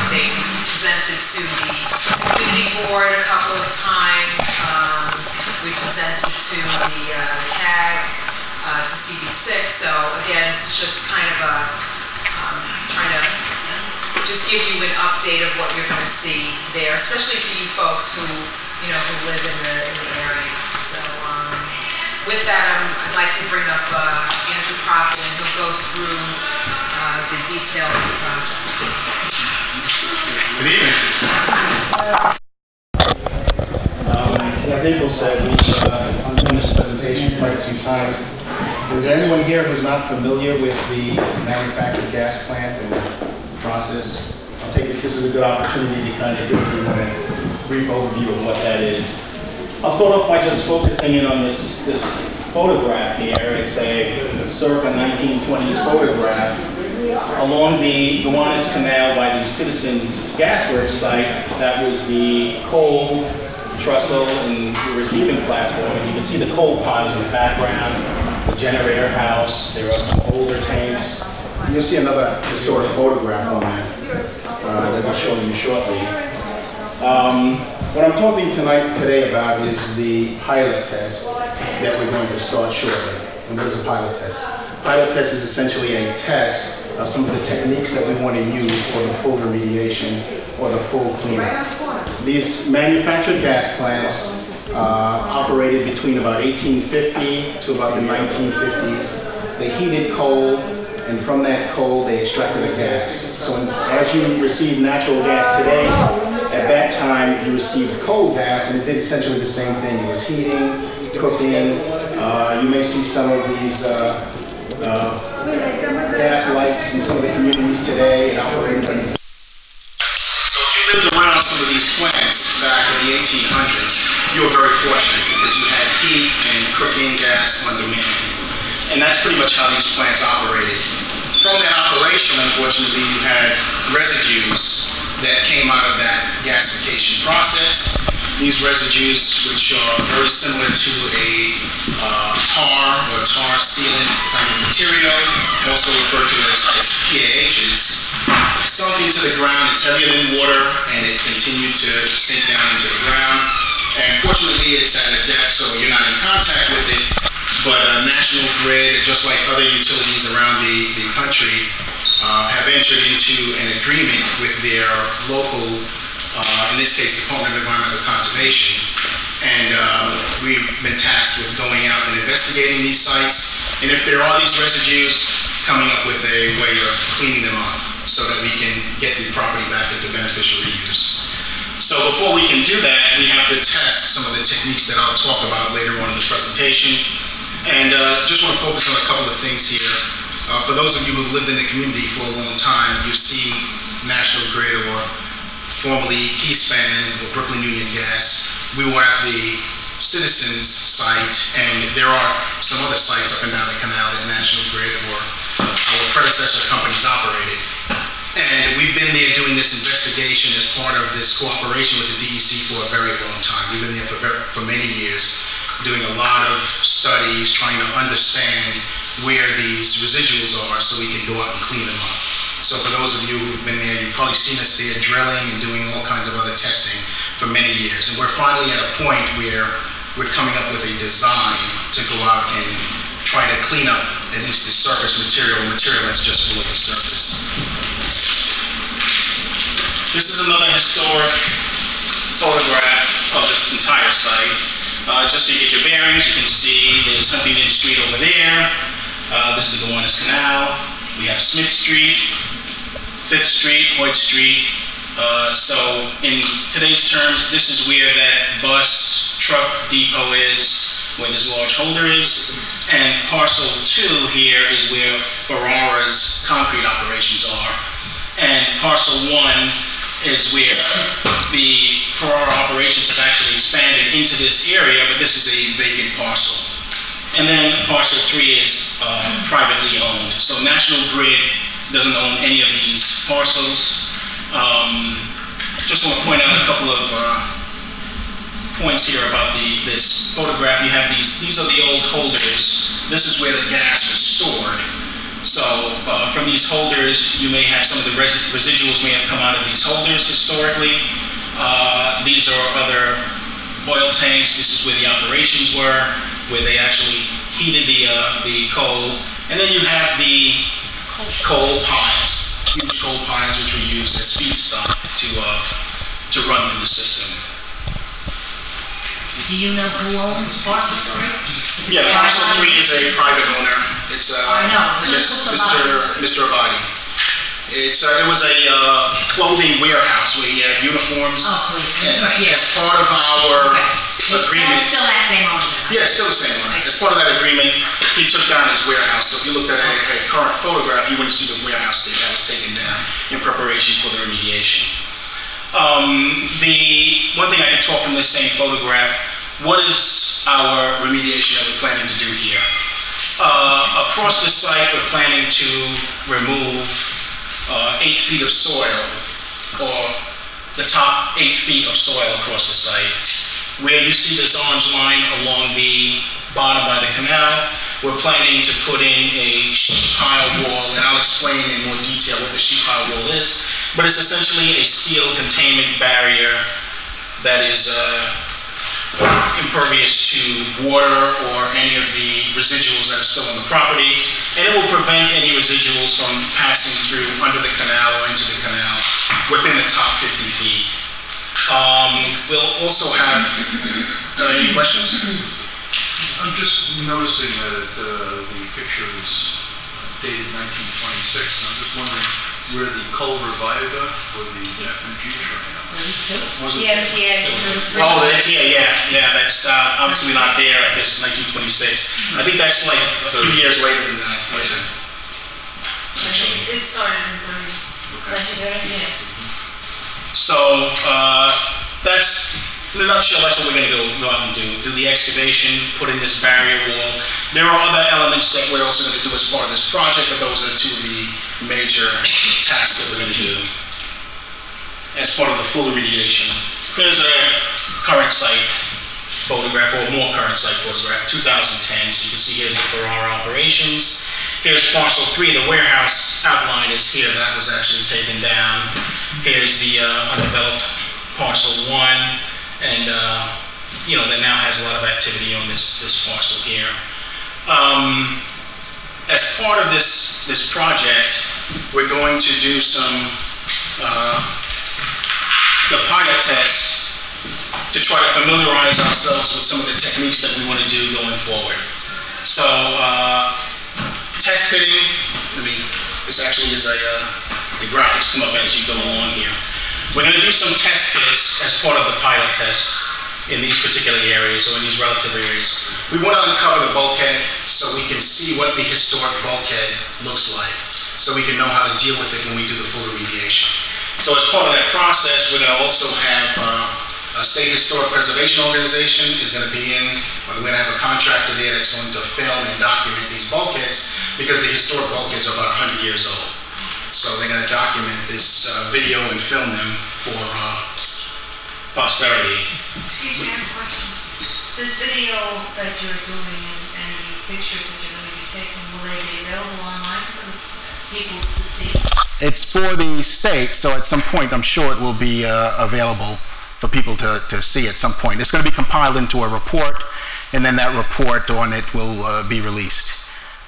update. We presented to the community board a couple of times. We presented to the CAG, to CB6. So again, it's just kind of a trying to just give you an update of what you're going to see there, especially for you folks who who live in the area. So with that, I'd like to bring up Andrew Prophet, and he'll go through the details of the project. Good evening. As April said, we've done this presentation quite a few times. Is there anyone here who's not familiar with the manufactured gas plant and the process? I'll take it this is a good opportunity to kind of give you a brief overview of what that is. I'll start off by just focusing in on this photograph here. It's a circa 1920s photograph along the Gowanus Canal by the Citizens Gasworks site. That was the coal trestle and the receiving platform. And you can see the coal piles in the background, the generator house. There are some older tanks. You'll see another historic photograph on that that I'll show you shortly. What I'm talking today about is the pilot test that we're going to start shortly. And what is a pilot test? Pilot test is essentially a test of some of the techniques that we want to use for the full remediation or the full cleanup. These manufactured gas plants operated between about 1850 to about the 1950s. They heated coal, and from that coal they extracted the gas. So as you receive natural gas today, at that time you received coal gas, and it did essentially the same thing. It was heating, cooking. You may see some of these gas lights in some of the communities today and operating like this. So if you lived around some of these plants back in the 1800s, you were very fortunate because you had heat and cooking gas on demand. And that's pretty much how these plants operated. From that operation, unfortunately, you had residues that came out of that gasification process. These residues, which are very similar to a tar or tar sealant type of material, also referred to as PAHs, sunk into the ground. It's heavier than water, and it continued to sink down into the ground. And fortunately, it's at a depth, so you're not in contact with it. But National Grid, just like other utilities around the country, have entered into an agreement with their local, in this case, Department of Environmental Conservation. And we've been tasked with going out and investigating these sites. And if there are these residues, coming up with a way of cleaning them up so that we can get the property back into beneficial reuse. So before we can do that, we have to test some of the techniques that I'll talk about later on in the presentation. And just want to focus on a couple of things here. For those of you who've lived in the community for a long time, you've seen National Grid or formerly Keyspan or Brooklyn Union Gas. We were at the Citizens site, and there are some other sites up and down the canal that National Grid or our predecessor companies operated. And we've been there doing this investigation as part of this cooperation with the DEC for a very long time. We've been there for many years, doing a lot of studies, trying to understand where these residuals are so we can go out and clean them up. So for those of you who've been there, you've probably seen us there drilling and doing all kinds of other testing for many years. And we're finally at a point where we're coming up with a design to go out and try to clean up at least the surface material that's just below the surface. This is another historic photograph of this entire site. Just so you get your bearings, you can see there's Huntington Street over there. This is the Gowanus Canal. We have Smith Street, 5th Street, Hoyt Street. So in today's terms, this is where that bus truck depot is, where this large holder is. And parcel 2 here is where Ferrara's concrete operations are. And parcel 1 is where the Ferrara operations have actually expanded into this area, but this is a vacant parcel. And then parcel 3 is privately owned. So National Grid doesn't own any of these parcels. Just want to point out a couple of points here about this photograph. You have these are the old holders. This is where the gas was stored. So from these holders, you may have some of the residuals may have come out of these holders historically. These are other oil tanks. This is where the operations were, where they actually heated the coal. And then you have the coal piles, huge coal piles which were used as feedstock to run through the system. Do you know who owns parcel 3? Yeah, parcel 3 is a private owner. It's I know. Mr. Abadi. It was a clothing warehouse where he had uniforms. Oh, please. And Yeah. as part of our agreement, Still that same owner? yeah, still the same owner. As part of that agreement, he took down his warehouse. So if you looked at a current photograph, you wouldn't see the warehouse that was taken down in preparation for the remediation. The one thing I can talk from this same photograph, what is our remediation that we're planning to do here? Across the site, we're planning to remove 8 feet of soil, or the top 8 feet of soil across the site. Where you see this orange line along the bottom by the canal, we're planning to put in a sheet pile wall, and I'll explain in more detail what the sheet pile wall is. But it's essentially a steel containment barrier that is impervious to water or any of the residuals that are still on the property, and it will prevent any residuals from passing through under the canal or into the canal within the top 50 feet. We'll also have, any questions? I'm just noticing that the picture is dated 1926, and I'm just wondering where the Culver Viaduct for the F&G train. The MTA. Oh, the MTA, yeah, that's obviously not there at this 1926. I think that's like a few years later than that. Actually. It started in 30. Yeah. So that's, in a nutshell, that's what we're going to go out and do the excavation, put in this barrier wall. There are other elements that we're also going to do as part of this project, but those are two of the major tasks that we're going to do as part of the full remediation. Here's a current site photograph, or more current site photograph, 2010. So you can see here's the Ferrara operations. Here's parcel 3, the warehouse outline is here. That was actually taken down. Here's the undeveloped parcel 1, and that now has a lot of activity on this parcel here. As part of this project, we're going to do the pilot test to try to familiarize ourselves with some of the techniques that we want to do going forward. So, test pitting, this actually is the graphics come up as you go along here. We're going to do some test pits as part of the pilot test in these particular areas, or in these relative areas. We want to uncover the bulkhead so we can see what the historic bulkhead looks like, so we can know how to deal with it when we do the full remediation. So as part of that process, we're going to also have a state historic preservation organization is going to be in, or we're going to have a contractor there that's going to film and document these bulkheads, because the historic bulkheads are about 100 years old. So they're going to document this video and film them for posterity. Excuse me, I have a question. This video that you're doing and the pictures that you're going to be taking, will they be available online for people to see? It's for the state, so at some point I'm sure it will be available for people to see at some point. It's going to be compiled into a report, and then that report on it will be released.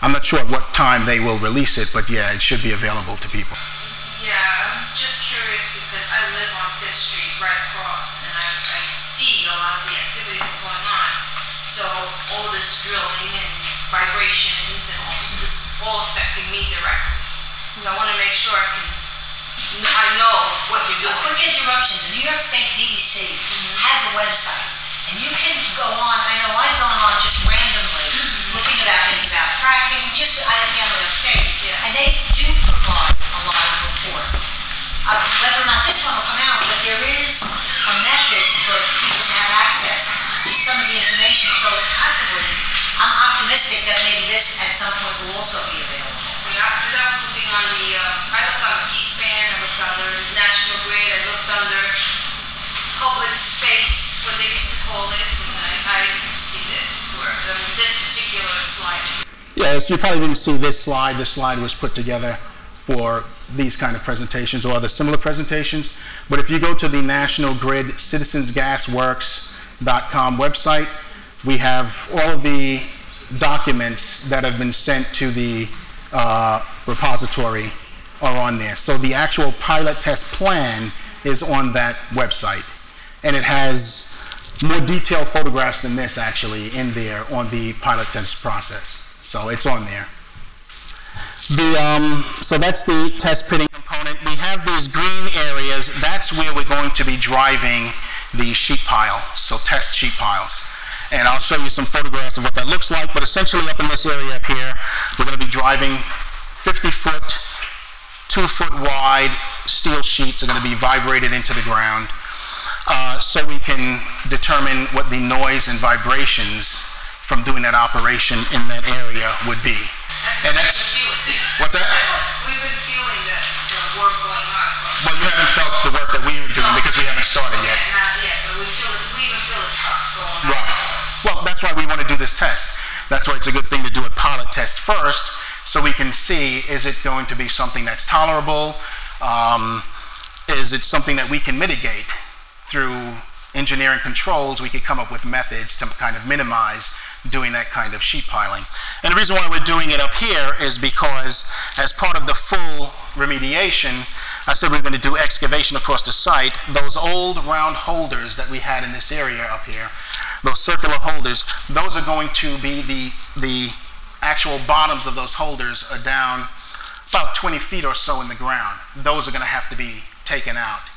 I'm not sure at what time they will release it, but yeah, it should be available to people. Yeah, I'm just curious because I live on 5th Street right across, and I see a lot of the activity that's going on. So all this drilling and vibrations and all this is all affecting me directly. So I want to make sure I know what you're doing. A quick interruption. The New York State DEC has a website, and you can go on. I know I've gone on just randomly looking about things about fracking. I have family upstate, and they do provide a lot of reports. Whether or not this one will come out, but there is a method for people to have access to some of the information. So possibly, I'm optimistic that maybe this at some point will also be available. Because I was looking on I looked on the Keyspan, I looked under National Grid, I looked under public space, what they used to call it, and I didn't see this, or this particular slide. Yeah, Yes, you probably didn't see this slide. This slide was put together for these kind of presentations or other similar presentations. But if you go to the National Grid citizensgasworks.com website, we have all of the documents that have been sent to the repository are on there. So the actual pilot test plan is on that website. And it has more detailed photographs than this actually in there on the pilot test process. So it's on there. So that's the test pitting component. We have these green areas. That's where we're going to be driving the sheet pile, so test sheet piles. And I'll show you some photographs of what that looks like, but essentially up in this area up here, we're going to be driving 50-foot, 2-foot wide steel sheets are going to be vibrated into the ground so we can determine what the noise and vibrations from doing that operation in that area would be. And that's, what's that? We've been feeling the work going on. Well, you haven't felt the work that we were doing because we haven't started yet. Not yet, but we even feel the trucks going on. Right. Well, that's why we want to do this test. That's why it's a good thing to do a pilot test first, so we can see, is it going to be something that's tolerable? Is it something that we can mitigate through engineering controls? We could come up with methods to kind of minimize doing that kind of sheet piling. And the reason why we're doing it up here is because as part of the full remediation, I said we were going to do excavation across the site. Those old round holders that we had in this area up here, those circular holders, those are going to be the actual bottoms of those holders are down about 20 feet or so in the ground. Those are going to have to be taken out.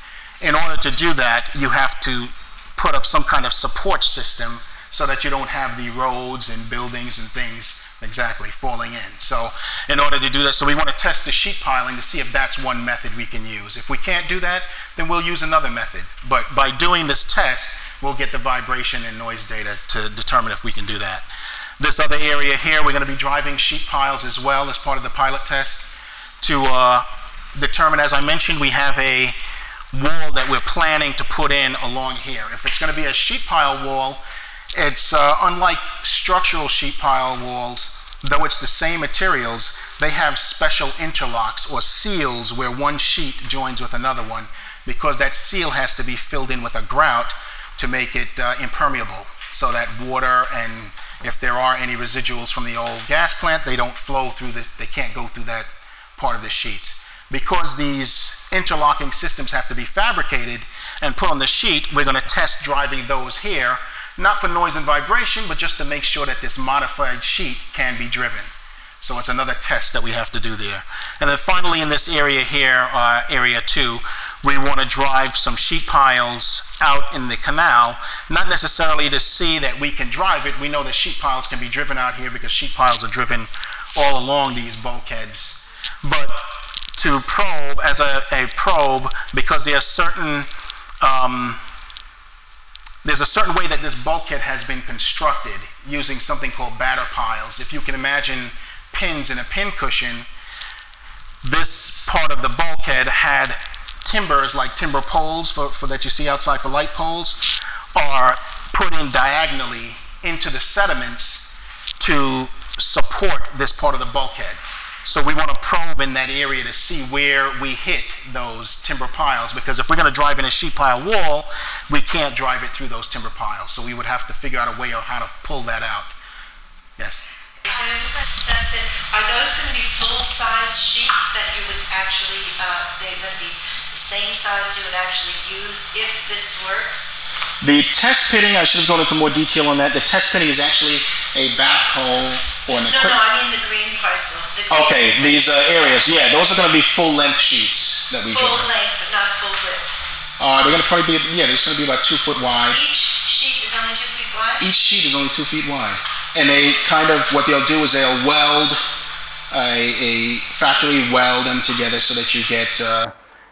In order to do that, you have to put up some kind of support system so that you don't have the roads and buildings and things exactly falling in. So in order to do that, so we want to test the sheet piling to see if that's one method we can use. If we can't do that, then we'll use another method. But by doing this test, we'll get the vibration and noise data to determine if we can do that. This other area here, we're going to be driving sheet piles as well as part of the pilot test to determine, as I mentioned, we have a wall that we're planning to put in along here. If it's going to be a sheet pile wall, it's unlike structural sheet pile walls, though it's the same materials, they have special interlocks or seals where one sheet joins with another one, because that seal has to be filled in with a grout to make it impermeable, so that water and if there are any residuals from the old gas plant, they don't flow through they can't go through that part of the sheets. Because these interlocking systems have to be fabricated and put on the sheet, we're going to test driving those here, not for noise and vibration, but just to make sure that this modified sheet can be driven. So it's another test that we have to do there. And then finally in this area here, area 2, we want to drive some sheet piles out in the canal, not necessarily to see that we can drive it. We know that sheet piles can be driven out here because sheet piles are driven all along these bulkheads. But to probe, as a probe, because there's a certain way that this bulkhead has been constructed using something called batter piles. If you can imagine pins in a pin cushion, this part of the bulkhead had timbers, like timber poles for that you see outside for light poles, are put in diagonally into the sediments to support this part of the bulkhead. So we want to probe in that area to see where we hit those timber piles, because if we're going to drive in a sheet pile wall, we can't drive it through those timber piles. So we would have to figure out a way of how to pull that out. Yes? Tested. Are those going to be full-size sheets that you would actually, they're going to be the same size you would actually use if this works? The test pitting, I should have gone into more detail on that. The test pitting is actually a backhoe or an equipment. No, I mean the green parcel. Okay, these areas, yeah, those are going to be full-length sheets that we full drive. length, but not full width. They're going to probably be, yeah, they're going to be about 2 foot wide. Each sheet is only 2 feet wide? Each sheet is only 2 feet wide. And they kind of, what they'll do is they'll weld, a factory weld them together so that you get,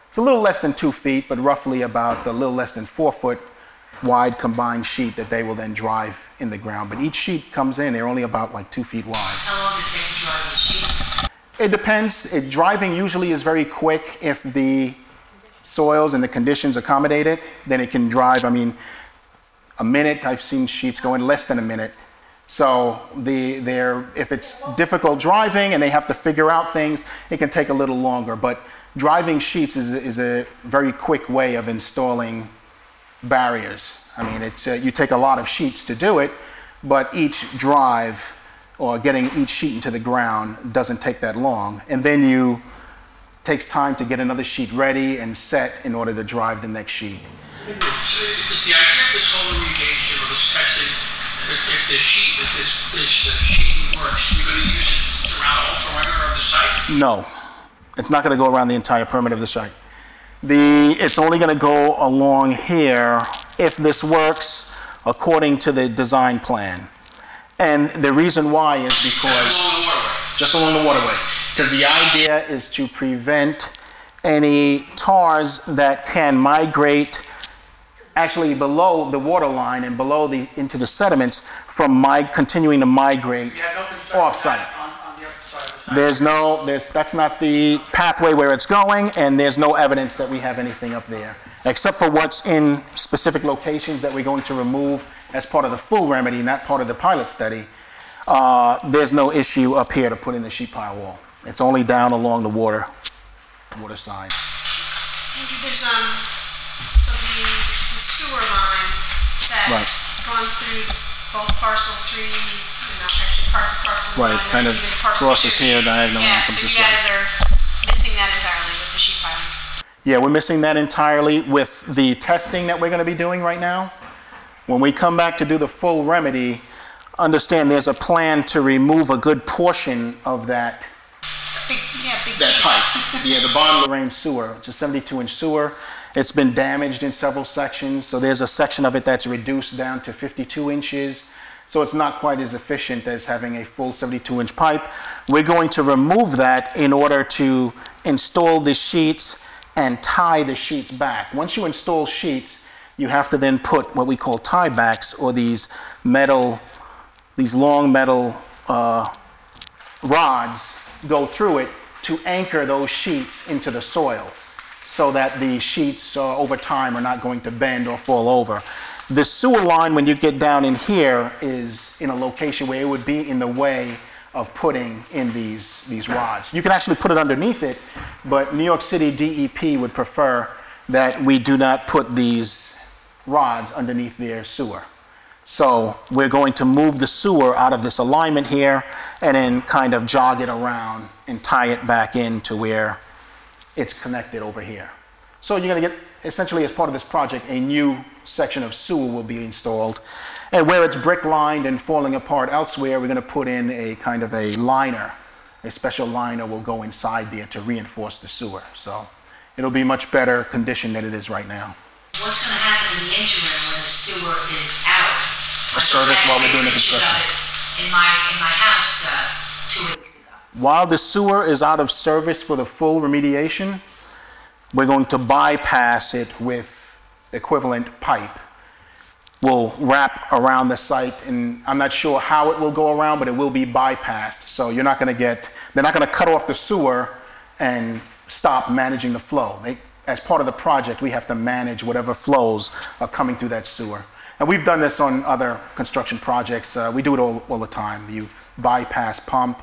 it's a little less than 2 feet, but roughly about a little less than 4 foot wide combined sheet that they will then drive in the ground. But each sheet comes in, they're only about like 2 feet wide. How long does it take to drive a sheet? It depends. Driving usually is very quick. If the soils and the conditions accommodate it, then it can drive, I mean, a minute. I've seen sheets go in less than a minute. So if it's difficult driving and they have to figure out things, it can take a little longer. But driving sheets is a very quick way of installing barriers. I mean, you take a lot of sheets to do it, but each drive or getting each sheet into the ground doesn't take that long. And then takes time to get another sheet ready and set in order to drive the next sheet. So is the idea of this whole remediation or this testing, if this sheet works, you're going to use it around the whole perimeter of the site? No, it's not going to go around the entire perimeter of the site. It's only going to go along here if this works according to the design plan. And the reason why is because just along the waterway. Because the idea is to prevent any tars that can migrate actually below the water line and into the sediments from continuing to migrate off-site. That's not the pathway where it's going, and there's no evidence that we have anything up there, except for what's in specific locations that we're going to remove as part of the full remedy, not part of the pilot study. There's no issue up here to put in the sheet pile wall. It's only down along the water side. There's so the sewer line that's gone through both parcel 3, actually parts of parcel 9. Right, kind of crosses here, diagonal, and comes this way. Yeah, so you guys are missing that entirely with the sheet pile. Yeah, we're missing that entirely with the testing that we're going to be doing right now. When we come back to do the full remedy, understand there's a plan to remove a good portion of that pipe. Yeah, the Bond Lorraine sewer. It's a 72-inch sewer. It's been damaged in several sections, so there's a section of it that's reduced down to 52 inches. So it's not quite as efficient as having a full 72-inch pipe. We're going to remove that in order to install the sheets and tie the sheets back. Once you install sheets, you have to then put what we call tie backs, or these long metal rods go through it to anchor those sheets into the soil so that the sheets over time are not going to bend or fall over. The sewer line, when you get down in here, is in a location where it would be in the way of putting in these rods. You can actually put it underneath it, but New York City DEP would prefer that we do not put these rods underneath their sewer. So we're going to move the sewer out of this alignment here and then kind of jog it around and tie it back into where it's connected over here. So you're going to get, essentially as part of this project, a new section of sewer will be installed. And where it's brick lined and falling apart elsewhere, we're going to put in a kind of a liner. A special liner will go inside there to reinforce the sewer. So it'll be much better condition than it is right now. What's going to happen in the interim when the sewer is out? A service while we're doing the construction. In my house 2 weeks ago. While the sewer is out of service for the full remediation, we're going to bypass it with equivalent pipe. We'll wrap around the site, and I'm not sure how it will go around, but it will be bypassed. So they're not going to cut off the sewer and stop managing the flow. As part of the project, we have to manage whatever flows are coming through that sewer. And we've done this on other construction projects. We do it all the time. You bypass pump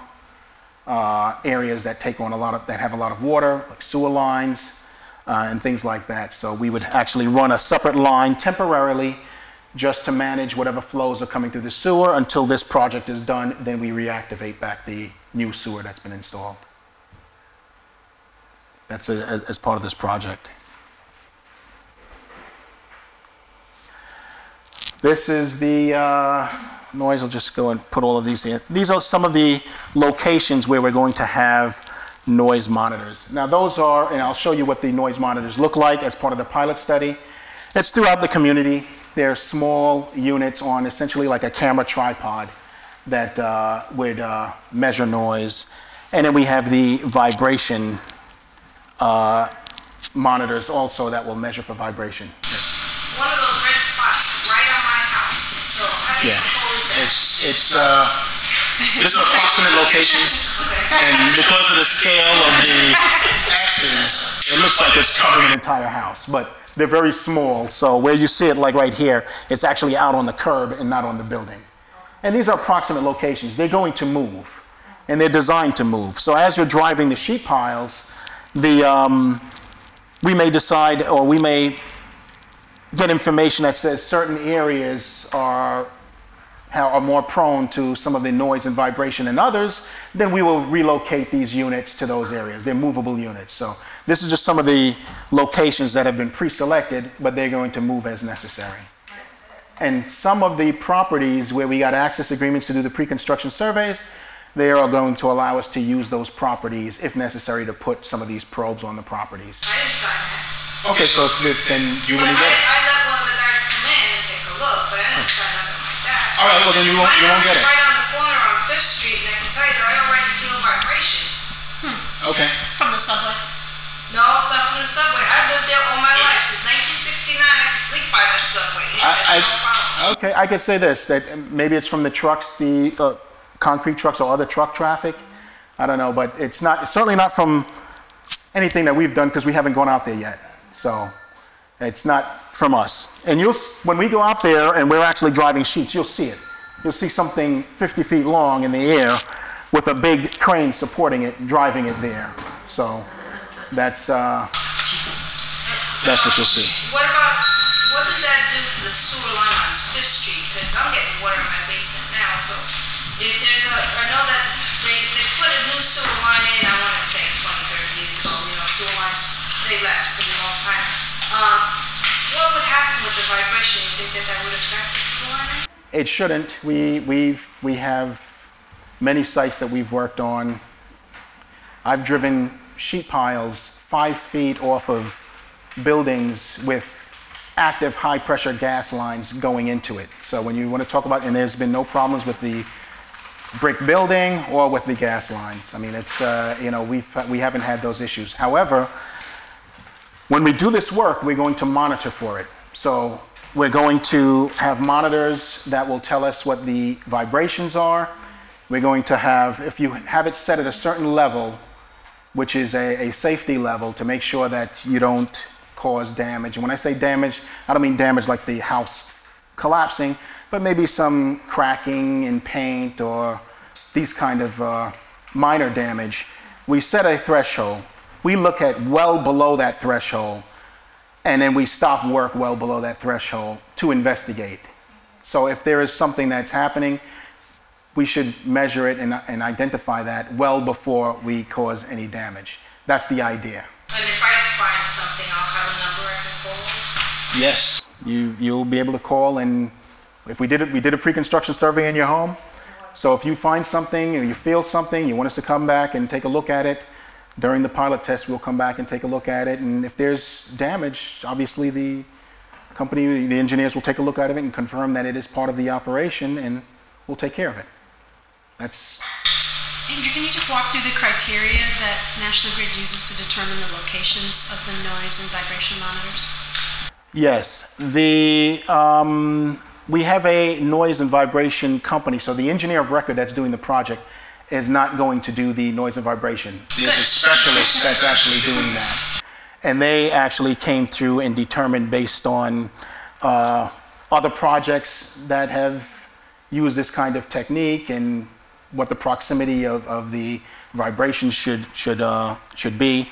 areas that have a lot of water, like sewer lines and things like that. So we would actually run a separate line temporarily just to manage whatever flows are coming through the sewer until this project is done. Then we reactivate back the new sewer that's been installed. That's as part of this project. This is the noise. I'll just go and put all of these in. These are some of the locations where we're going to have noise monitors. Now those are, and I'll show you what the noise monitors look like as part of the pilot study. It's throughout the community. They're small units on essentially like a camera tripod that would measure noise. And then we have the vibration monitors also that will measure for vibration. Yes. One of those red spots right on my house. So how do you expose that? These are approximate locations, and because of the scale of the axes, it looks like it's covering an entire house, but they're very small. So where you see it, like right here, it's actually out on the curb and not on the building. And these are approximate locations. They're going to move, and they're designed to move. So as you're driving the sheet piles, we may decide, or we may get information that says certain areas are more prone to some of the noise and vibration than others, then we will relocate these units to those areas. They're movable units. So this is just some of the locations that have been pre-selected, but they're going to move as necessary. And some of the properties where we got access agreements to do the pre-construction surveys, they are going to allow us to use those properties if necessary to put some of these probes on the properties. I didn't sign that. Okay, so then you wouldn't get it. I let one of the guys come in and take a look, but I didn't sign nothing like that. All right, well then you won't get My house is it. right on the corner on Fifth Street, and I can tell you that I already feel vibrations. Okay. From the subway. No, it's not from the subway. I've lived there all my life. Since 1969, I can sleep by the subway. There's no problem. Okay, I could say this, that maybe it's from the trucks, the concrete trucks or other truck traffic. I don't know, but it's certainly not from anything that we've done because we haven't gone out there yet. So it's not from us. And when we go out there and we're actually driving sheets, you'll see it. You'll see something 50 feet long in the air with a big crane supporting it, driving it there. So that's what you'll see. What does that do to the sewer line on Fifth Street? Because I'm getting water in my basement now, so if I know that they put a new sewer line in, I want to say 20, 30 years ago, sewer lines, they last pretty long time. What would happen with the vibration? You think that would affect the sewer line? It shouldn't. We have many sites that we've worked on. I've driven sheet piles 5 feet off of buildings with active high pressure gas lines going into it. So when you want to talk about, and there's been no problems with the brick building or with the gas lines. I mean, it's, we haven't had those issues. However, when we do this work, we're going to monitor for it. So we're going to have monitors that will tell us what the vibrations are. We're going to have, if you have it set at a certain level, which is a safety level, to make sure that you don't cause damage. And when I say damage, I don't mean damage like the house collapsing, but maybe some cracking in paint or these kind of minor damage. We set a threshold. We look at well below that threshold, and then we stop work well below that threshold to investigate. So if there is something that's happening, we should measure it and identify that well before we cause any damage. That's the idea. And if I find something, I'll have a number I can call? Yes, you'll be able to call, and if we did a pre-construction survey in your home. So if you find something or you feel something, you want us to come back and take a look at it, during the pilot test we'll come back and take a look at it, and if there's damage, obviously the company, the engineers will take a look at it and confirm that it is part of the operation, and we'll take care of it. That's... Andrew, can you just walk through the criteria that National Grid uses to determine the locations of the noise and vibration monitors? Yes, we have a noise and vibration company, so the engineer of record that's doing the project is not going to do the noise and vibration. There's a specialist that's actually doing that. And they actually came through and determined based on other projects that have used this kind of technique and what the proximity of the vibration should be.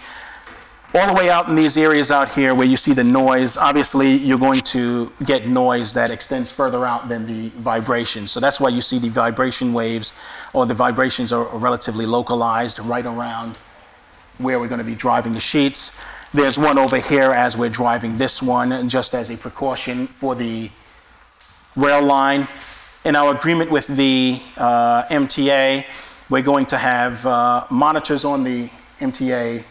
All the way out in these areas out here where you see the noise, obviously you're going to get noise that extends further out than the vibration. So that's why you see the vibration waves, or the vibrations are relatively localized right around where we're going to be driving the sheets. There's one over here as we're driving this one, and just as a precaution for the rail line. In our agreement with the MTA, we're going to have monitors on the MTA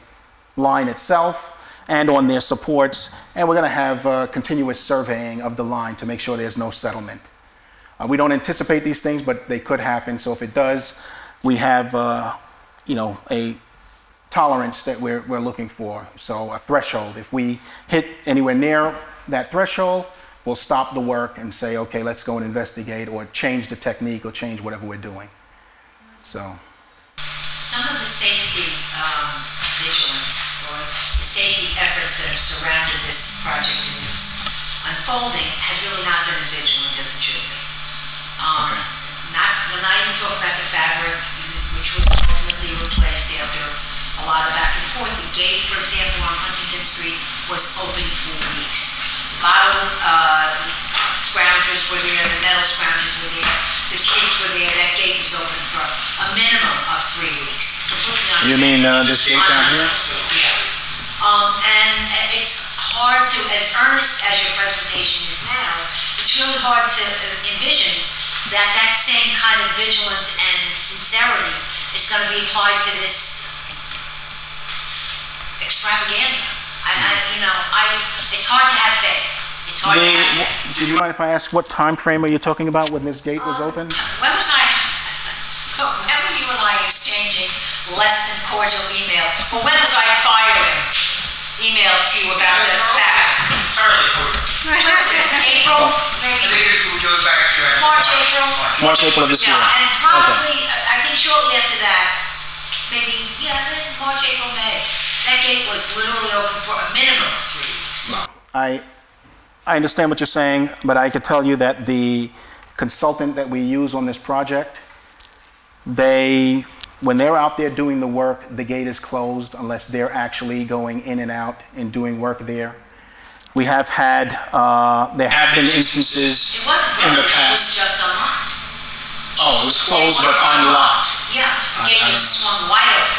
line itself and on their supports, and we're going to have continuous surveying of the line to make sure there's no settlement. We don't anticipate these things, but they could happen, so if it does, we have a tolerance that we're looking for, so a threshold. If we hit anywhere near that threshold, we'll stop the work and say, okay, let's go and investigate or change the technique or change whatever we're doing. So. Some of the safety vigilance or the safety efforts that have surrounded this project and its unfolding has really not been as vigilant as it should be. Okay. we're not even talking about the fabric, which was ultimately replaced after a lot of back and forth. The gate, for example, on Huntington Street was open for weeks. The bottom scroungers were there, the metal scroungers were there, the kids were there. That gate was open for a minimum of 3 weeks. You mean this gate down here? Yeah. And it's hard to, as earnest as your presentation is now, it's really hard to envision that that same kind of vigilance and sincerity is going to be applied to this extravaganza. It's hard to have faith. It's hard to have faith. Do you mind if I ask what time frame are you talking about when this gate was open? When were you and I exchanging less than cordial emails? Well, when was I firing emails to you about the fact? Early quarter. When was this? April? Maybe? I think it goes back to March, April? March, April of this year. Yeah, and probably, I think shortly after that, maybe, March, April, May, that gate was literally open for a minimum of 3 weeks. I understand what you're saying, but I could tell you that the consultant that we use on this project, when they're out there doing the work, the gate is closed unless they're actually going in and out and doing work there. We have had, there have been instances It wasn't in the closed, it was past. just unlocked. Oh, it was closed but unlocked. Yeah, the gate was swung wide open.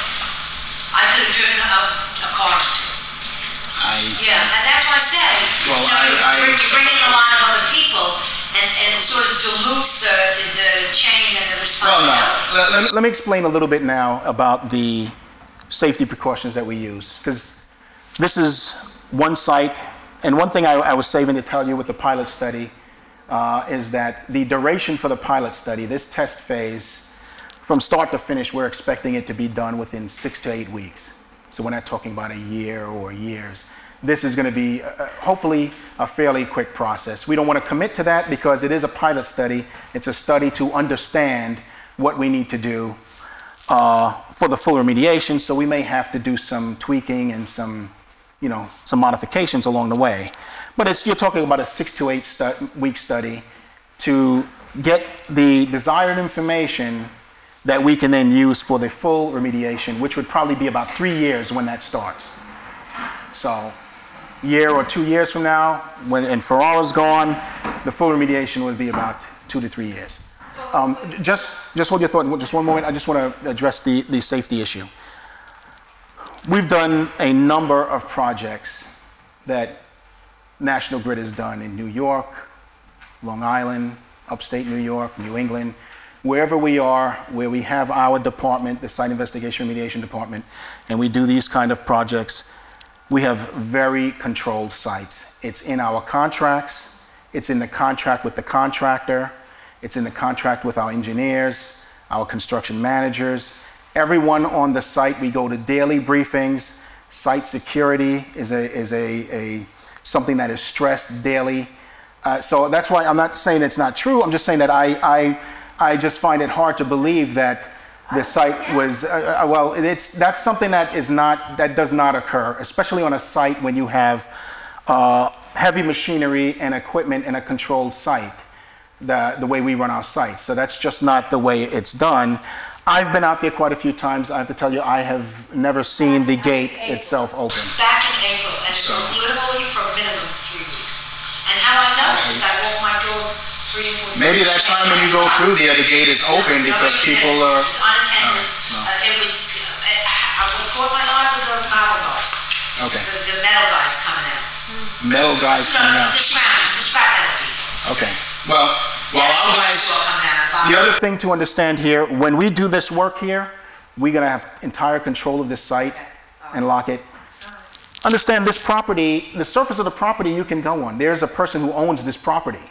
I could have driven a car into it. Yeah, and that's why I said, you bring in a lot of other people, and it sort of dilutes the chain and the responsibility. Well, no. Let me explain a little bit now about the safety precautions that we use, because this is one site, and one thing I was saving to tell you with the pilot study is that the duration for the pilot study, this test phase, from start to finish, we're expecting it to be done within 6 to 8 weeks. So we're not talking about a year or years. This is going to be hopefully a fairly quick process. We don't want to commit to that because it is a pilot study. It's a study to understand what we need to do for the full remediation. So we may have to do some tweaking and some modifications along the way. But you're talking about a 6 to 8 week study to get the desired information that we can then use for the full remediation, which would probably be about 3 years when that starts. So a year or 2 years from now, when Ferrara's gone, the full remediation would be about 2 to 3 years. Just hold your thought, just one moment. I just want to address the safety issue. We've done a number of projects that National Grid has done in New York, Long Island, upstate New York, New England, wherever we are, where we have our department, the Site Investigation Remediation Department, and we do these kind of projects, we have very controlled sites. It's in our contracts, it's in the contract with the contractor, it's in the contract with our engineers, our construction managers. Everyone on the site, we go to daily briefings. Site security is something that is stressed daily. So that's why I'm not saying it's not true. I'm just saying that I just find it hard to believe that the site was, that's something that does not occur, especially on a site when you have heavy machinery and equipment in a controlled site, the way we run our sites. So that's just not the way it's done. I've been out there quite a few times. I have to tell you, I have never seen the gate itself open. Back in April, and it was literally for a minimum of 3 weeks. And how I know is I walk my dog 3 or 4 times. Maybe that time when you go through there, the gate is open because people are... It was unattended. It was, I caught my eye with the metal guys. Okay. The metal guys coming out. Metal guys coming out. The scrap metal people. Okay. Well, our guys... The other thing to understand here, when we do this work here, we're going to have entire control of this site and lock it. Understand this property, the surface of the property you can go on. There's a person who owns this property.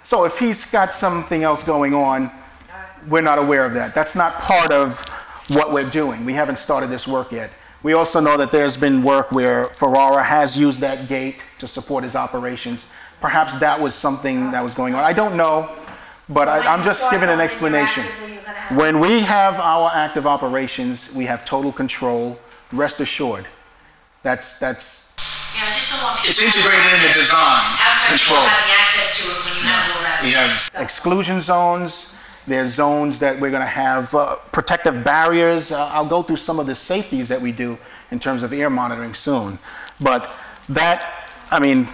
So if he's got something else going on, we're not aware of that. That's not part of what we're doing. We haven't started this work yet. We also know that there's been work where Ferrara has used that gate to support his operations. Perhaps that was something that was going on. I don't know. But I'm just giving an explanation. When we have our active operations, we have total control. Rest assured. That's. Yeah, I just don't want people. It's integrated in the design. Outside Control. people having access to it when you have all that. We have exclusion zones. There's zones that we're going to have protective barriers. I'll go through some of the safeties that we do in terms of air monitoring soon. But that, I mean,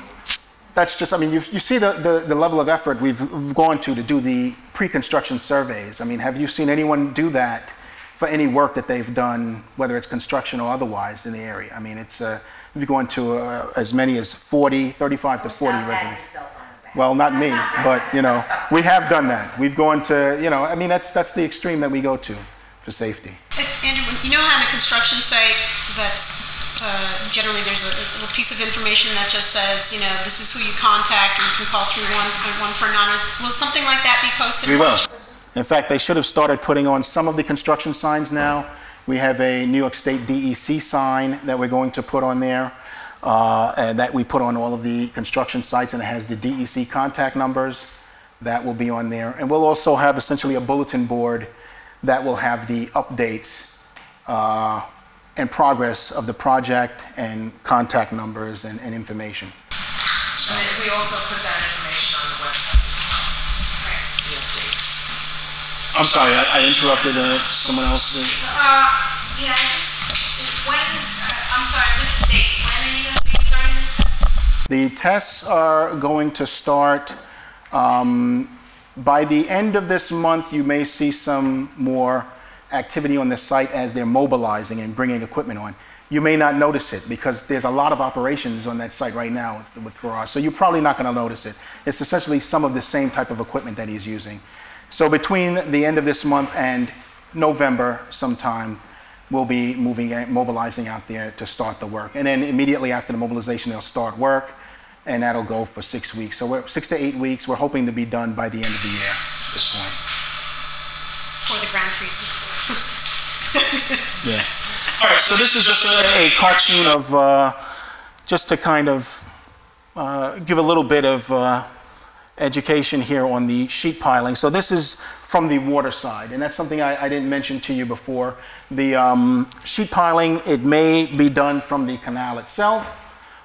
that's just, I mean, you see the level of effort we've gone to do the pre-construction surveys. I mean, have you seen anyone do that for any work that they've done, whether it's construction or otherwise in the area? I mean, it's, we've gone to as many as 35 to 40 residents. Well, not me, but, you know, we have done that. We've gone to, you know, I mean, that's the extreme that we go to for safety. Andrew, you know how on a construction site that's generally there's a little piece of information that just says, you know, this is who you contact, or you can call 311 for anonymous. Will something like that be posted? We will. In fact, they should have started putting on some of the construction signs now. We have a New York State DEC sign that we're going to put on there. And that we put on all of the construction sites, and it has the DEC contact numbers. That will be on there. And we'll also have essentially a bulletin board that will have the updates and progress of the project and contact numbers and information. So we also put that information on the website as well, the updates. I'm sorry, I interrupted someone else. Yeah, I'm sorry, I missed the date. When are you going to be starting this test? The tests are going to start by the end of this month. You may see some more activity on the site as they're mobilizing and bringing equipment on. You may not notice it because there's a lot of operations on that site right now with Farrar, so you're probably not going to notice it. It's essentially some of the same type of equipment that he's using. So between the end of this month and November sometime, we'll be mobilizing out there to start the work. And then immediately after the mobilization, they'll start work, and that'll go for 6 weeks. So we're 6 to 8 weeks. We're hoping to be done by the end of the year at this point. For the ground freezes. Yeah. All right, so this is just a cartoon of, just to kind of give a little bit of education here on the sheet piling. So this is from the water side, and that's something I didn't mention to you before. The sheet piling, it may be done from the canal itself,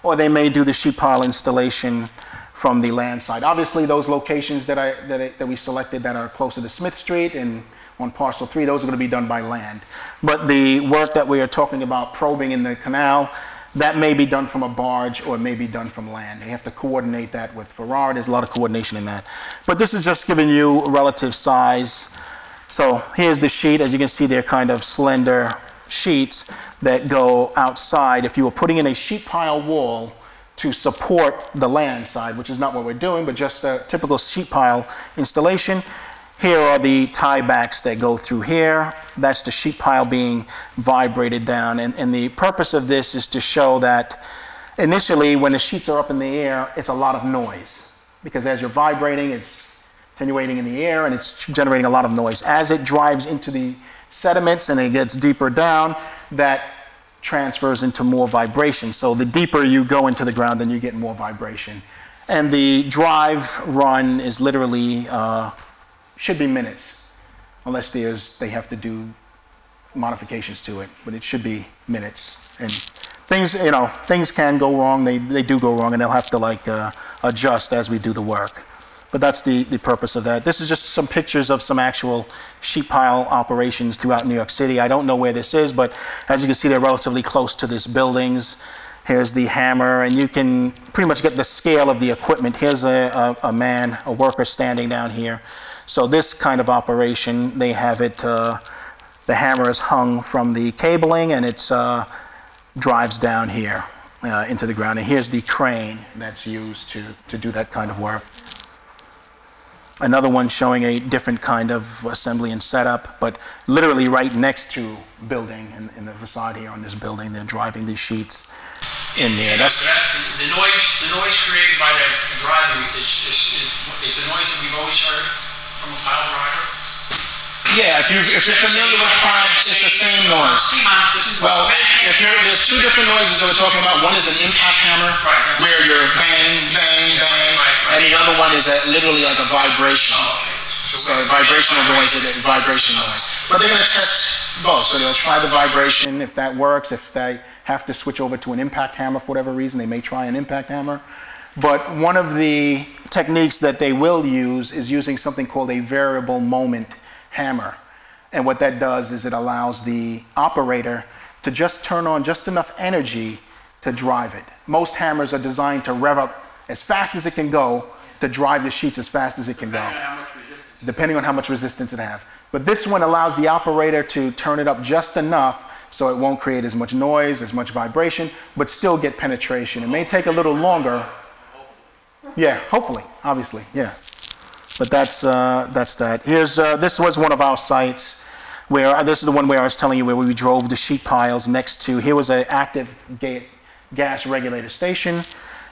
or they may do the sheet pile installation from the land side. Obviously, those locations that we selected that are closer to Smith Street and on parcel 3, those are going to be done by land. But the work that we are talking about probing in the canal, that may be done from a barge or it may be done from land. They have to coordinate that with Farrar. There's a lot of coordination in that. But this is just giving you relative size. So here's the sheet. As you can see, they're kind of slender sheets that go outside. If you were putting in a sheet pile wall to support the land side, which is not what we're doing, but just a typical sheet pile installation, here are the tiebacks that go through here. That's the sheet pile being vibrated down. And the purpose of this is to show that initially when the sheets are up in the air, it's a lot of noise. Because as you're vibrating, it's attenuating in the air and it's generating a lot of noise. As it drives into the sediments and it gets deeper down, that transfers into more vibration. So the deeper you go into the ground, then you get more vibration. And the drive run is literally should be minutes, unless they have to do modifications to it, but it should be minutes. And things, you know, things can go wrong. They do go wrong, and they'll have to like adjust as we do the work. But that's the purpose of that. This is just some pictures of some actual sheet pile operations throughout New York City. I don't know where this is, but as you can see, they're relatively close to these buildings. Here's the hammer, and you can pretty much get the scale of the equipment. Here's a worker standing down here. So this kind of operation, they have it, the hammer is hung from the cabling and it drives down here into the ground. And here's the crane that's used to do that kind of work. Another one showing a different kind of assembly and setup, but literally right next to building in the facade here on this building, they're driving these sheets in there. That's the noise created by that driving is the noise that we've always heard from a pile driver? Yeah, if you're familiar with piles, it's the same noise. Well, there's two different noises that we're talking about. One is an impact hammer, where you're bang, bang, bang, and the other one is literally like a vibration. So vibrational noise is a vibration noise. But they're going to test both. So they'll try the vibration. If that works, if they have to switch over to an impact hammer for whatever reason, they may try an impact hammer. But one of the techniques that they will use is using something called a variable moment hammer. And what that does is it allows the operator to just turn on just enough energy to drive it. Most hammers are designed to rev up as fast as it can go to drive the sheets as fast as it can go. Depending on how much resistance it has. But this one allows the operator to turn it up just enough so it won't create as much noise, as much vibration, but still get penetration. It may take a little longer. Yeah, hopefully, obviously, yeah. But that's that. Here's, this was one of our sites where, this is the one where I was telling you where we drove the sheet piles next to, here was an active gas regulator station,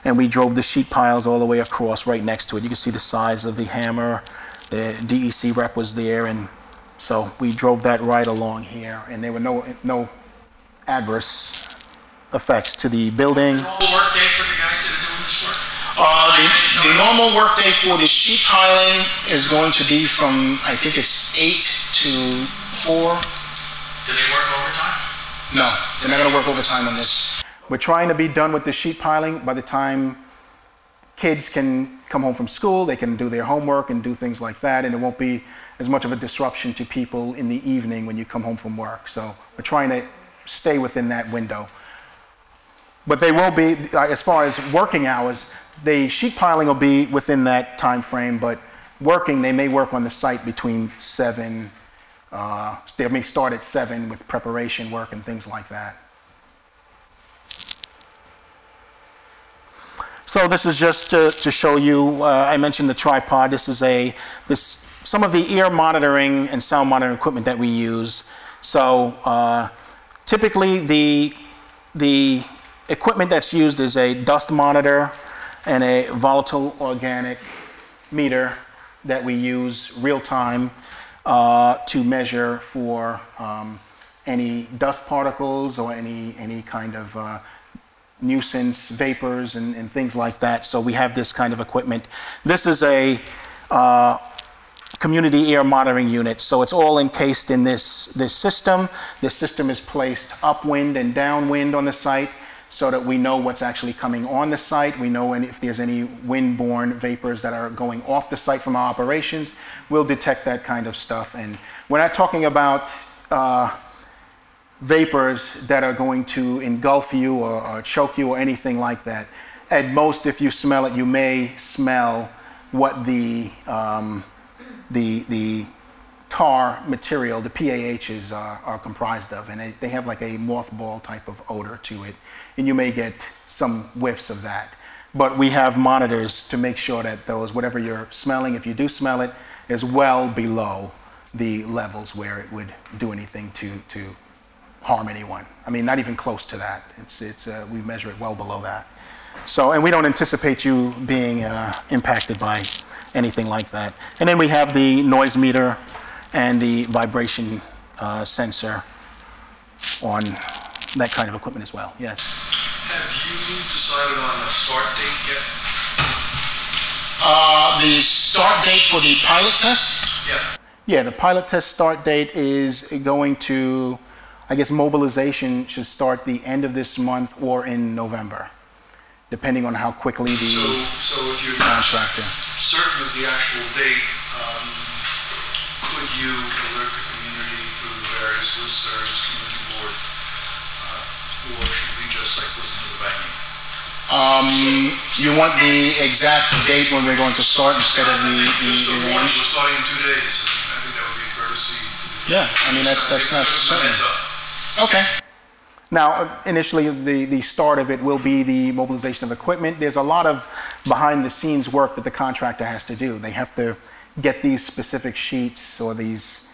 and we drove the sheet piles all the way across right next to it. You can see the size of the hammer. The DEC rep was there, and so we drove that right along here, and there were no adverse effects to the building. Normal work day for the guys that are doing this work? The normal work day for the sheet piling is going to be from, I think it's 8 to 4. Do they work overtime? No, they're not going to work overtime on this. We're trying to be done with the sheet piling by the time kids can come home from school, they can do their homework and do things like that, and it won't be as much of a disruption to people in the evening when you come home from work. So we're trying to stay within that window. But they will be, as far as working hours, the sheet piling will be within that time frame, but working, they may work on the site between 7, they may start at 7 with preparation work and things like that. So this is just to show you, I mentioned the tripod. This is some of the ear monitoring and sound monitoring equipment that we use. So typically the equipment that's used is a dust monitor and a volatile organic meter that we use real time to measure for any dust particles or any kind of nuisance vapors and things like that. So we have this kind of equipment. This is a community air monitoring unit. So it's all encased in this system. This system is placed upwind and downwind on the site so that we know what's actually coming on the site. We know if there's any wind-borne vapors that are going off the site from our operations. We'll detect that kind of stuff. And we're not talking about vapors that are going to engulf you or choke you or anything like that. At most, if you smell it, you may smell what the tar material, the PAHs are comprised of, and they have like a mothball type of odor to it, and you may get some whiffs of that. But we have monitors to make sure that whatever you're smelling, if you do smell it, is well below the levels where it would do anything to harm anyone. I mean, not even close to that. We measure it well below that. So, and we don't anticipate you being impacted by anything like that. And then we have the noise meter and the vibration sensor on that kind of equipment as well. Yes. Have you decided on a start date yet? The start date for the pilot test? Yeah. Yeah, the pilot test start date is going to, I guess mobilization should start the end of this month or in November, depending on how quickly the so if you're not contractor. certain of the actual date, could you alert the community through the various listservs, community board, or should we just like listen to the venue? You want the exact date when we're going to start instead of the We're range? starting in 2 days. I think that would be a courtesy to the Yeah, I mean that's not certain. heads up. Okay. Now, initially, the start of it will be the mobilization of equipment. There's a lot of behind-the-scenes work that the contractor has to do. They have to get these specific sheets or these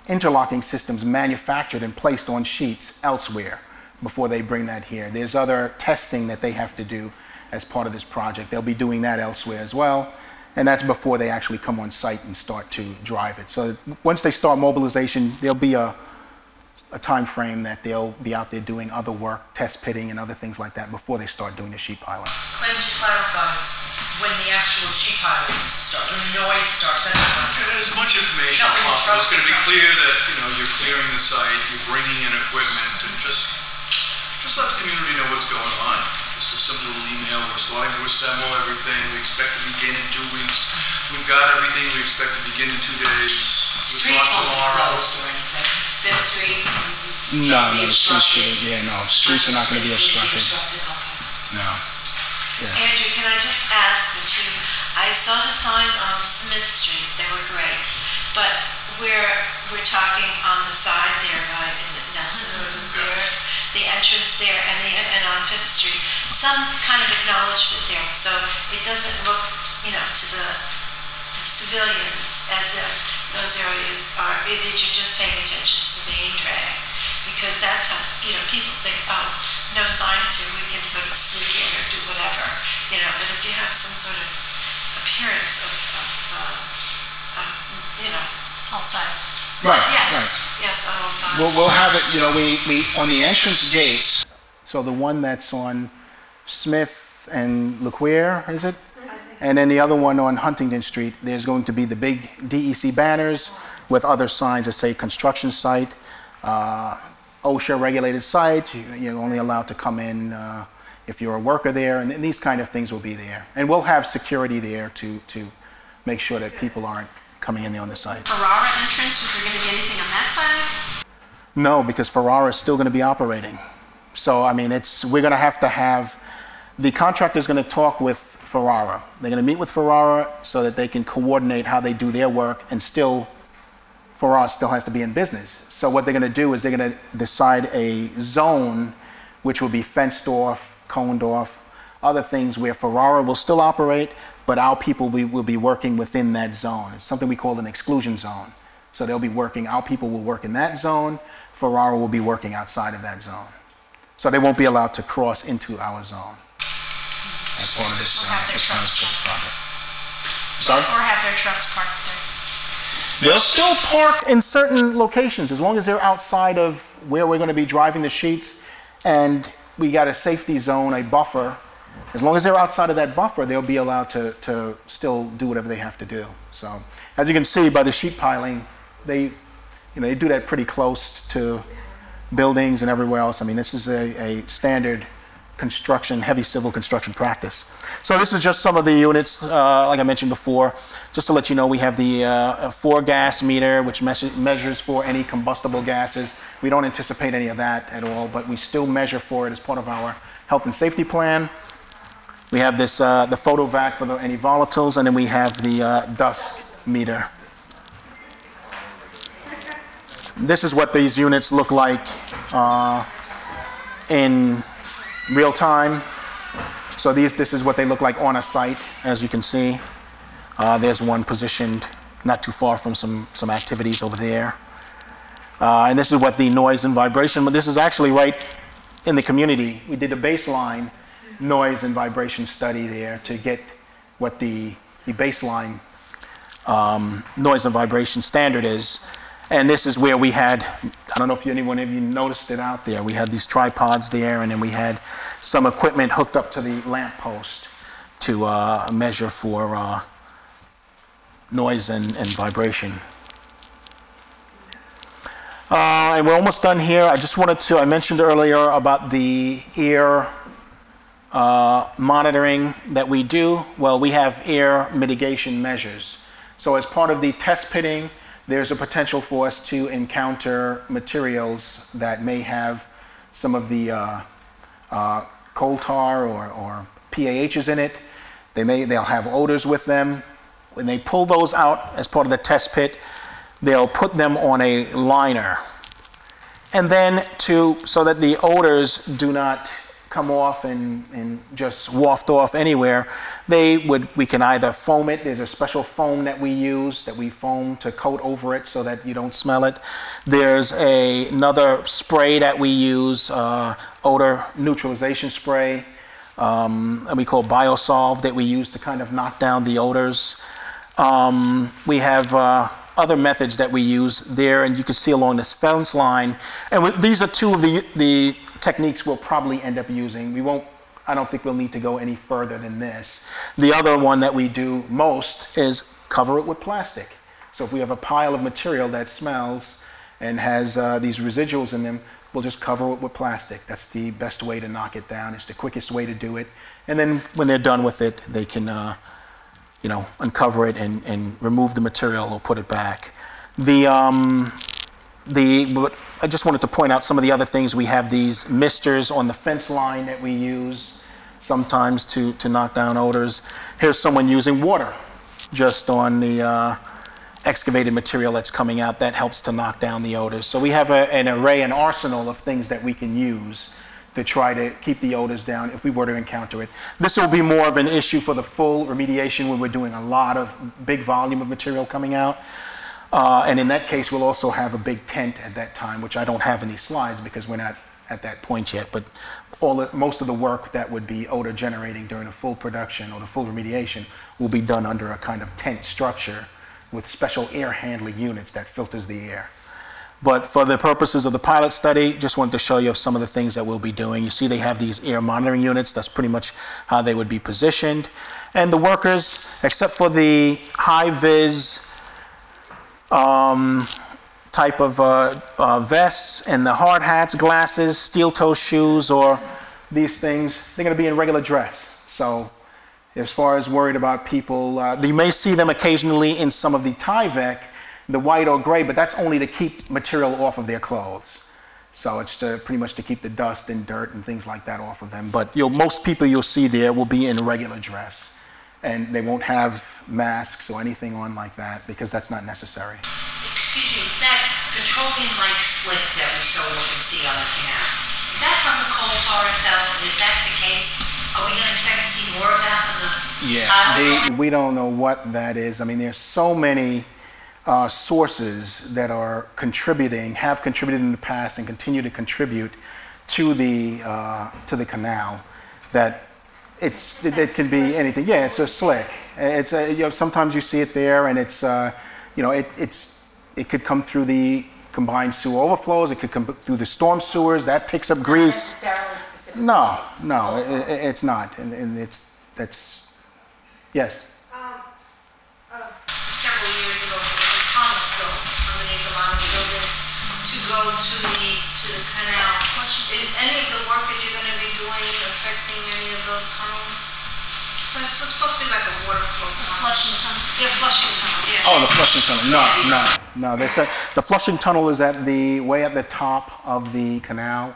interlocking systems manufactured and placed on sheets elsewhere before they bring that here. There's other testing that they have to do as part of this project. They'll be doing that elsewhere as well, and that's before they actually come on site and start to drive it. So once they start mobilization, there'll be a time frame that they'll be out there doing other work, test pitting and other things like that before they start doing the sheet piling. Clem, to clarify, when the actual sheet piling starts, when the noise starts, that's what As much information as possible. It's going to be clear that you're clearing the site, you're bringing in equipment, and just let the community know what's going on. Just to a simple little email. We're starting to assemble everything. We expect to begin in 2 weeks. We've got everything. We expect to begin in 2 days. Streets won't be closed or anything. Fifth Street. No, the streets shouldn't, streets are not going to be obstructed. Okay. No. Yes. Andrew, can I just ask that I saw the signs on Smith Street, they were great, but we're talking on the side there by, is it Nelson or Beard? The entrance there and on Fifth Street, some kind of acknowledgement there, so it doesn't look, to the civilians as if those areas are, that you're just paying attention to the main drag. Because that's how, people think, oh, no signs here, we can sort of sneak in or do whatever, but if you have some sort of appearance of All sides. Right, yes, on all sides. We'll have it, we on the entrance gates, so the one that's on Smith and LeQuire, is it? And then the other one on Huntington Street, there's going to be the big DEC banners with other signs that say construction site, OSHA regulated site, you're only allowed to come in if you're a worker there, and these kind of things will be there. And we'll have security there to make sure that people aren't coming in there on the site. Ferrara entrance, is there going to be anything on that side? No, because Ferrara is still going to be operating. So, we're going to have, the contractor is going to talk with Ferrara. They're going to meet with Ferrara so that they can coordinate how they do their work, and Ferrara still has to be in business. So what they're going to do is they're going to decide a zone which will be fenced off, coned off, other things where Ferrara will still operate, but our people will be working within that zone. It's something we call an exclusion zone. So our people will work in that zone, Ferrara will be working outside of that zone. So they won't be allowed to cross into our zone as part of this project. Sorry? Or have their trucks parked there. They'll still park in certain locations as long as they're outside of where we're going to be driving the sheets, and we got a safety zone, a buffer. As long as they're outside of that buffer, they'll be allowed to still do whatever they have to do. So, as you can see by the sheet piling, they do that pretty close to buildings and everywhere else. This is a standard construction, heavy civil construction practice. So this is just some of the units, like I mentioned before. Just to let you know, we have the 4 gas meter, which measures for any combustible gases. We don't anticipate any of that at all, but we still measure for it as part of our health and safety plan. We have this, the photovac for any volatiles, and then we have the dust meter. This is what these units look like in real time. So this is what they look like on a site, as you can see. There's one positioned not too far from some activities over there. And this is what the noise and vibration, but this is actually right in the community. We did a baseline noise and vibration study there to get what the baseline noise and vibration standard is. And this is where we had, I don't know if anyone of you noticed it out there, we had these tripods there, and then we had some equipment hooked up to the lamp post to measure for noise and vibration. And we're almost done here. I mentioned earlier about the air monitoring that we do. Well, we have air mitigation measures. So as part of the test pitting, there's a potential for us to encounter materials that may have some of the coal tar or PAHs in it. They'll have odors with them. When they pull those out as part of the test pit, they'll put them on a liner. And then so that the odors do not come off and just waft off anywhere, we can either foam it. There's a special foam that we use, that we foam to coat over it so that you don't smell it. There's another spray that we use, odor neutralization spray, and we call Biosolve, that we use to kind of knock down the odors. We have other methods that we use there, and you can see along this fence line. And these are two of the techniques we'll probably end up using. I don't think we'll need to go any further than this. The other one that we do most is cover it with plastic. So if we have a pile of material that smells and has these residuals in them, we'll just cover it with plastic. That's the best way to knock it down. It's the quickest way to do it. And then when they're done with it, they can, you know, uncover it and remove the material or put it back. But I just wanted to point out some of the other things. We have these misters on the fence line that we use sometimes to knock down odors. Here's someone using water just on the excavated material that's coming out. That helps to knock down the odors. So we have an array, an arsenal of things that we can use to try to keep the odors down if we were to encounter it. This will be more of an issue for the full remediation when we're doing a lot of big volume of material coming out. And in that case, we'll also have a big tent at that time, which I don't have in these slides because we're not at that point yet. But most of the work that would be odor generating during the full production or the full remediation will be done under a kind of tent structure with special air handling units that filters the air. But for the purposes of the pilot study, just wanted to show you some of the things that we'll be doing. You see they have these air monitoring units. That's pretty much how they would be positioned. And the workers, except for the high-vis type of vests and the hard hats, glasses, steel-toe shoes, or these things, they're going to be in regular dress. So as far as worried about people, you may see them occasionally in some of the Tyvek, the white or gray, but that's only to keep material off of their clothes. So it's pretty much to keep the dust and dirt and things like that off of them. But most people you'll see there will be in regular dress. And they won't have masks or anything on like that because that's not necessary. Excuse me, that petroleum-like slick that we so often see on the canal, is that from the coal tar itself? And if that's the case, are we going to expect to see more of that in the we don't know what that is. I mean, there's so many sources that are contributing, have contributed in the past and continue to contribute to the canal that it can be anything. Yeah, it's a slick. It's sometimes you see it there, and it's it could come through the combined sewer overflows. It could come through the storm sewers. That picks up grease. Not necessarily specific. No, it's not, and that's yes. Several years ago, there was a tunnel built underneath a lot of the buildings to go to the canal. Is any of the work that you're going to be doing affecting any of those tunnels? So it's supposed to be like a water flow tunnel. Flushing tunnel. Yeah, flushing tunnel. Yeah. Oh, the flushing tunnel. No. The flushing tunnel is way at the top of the canal.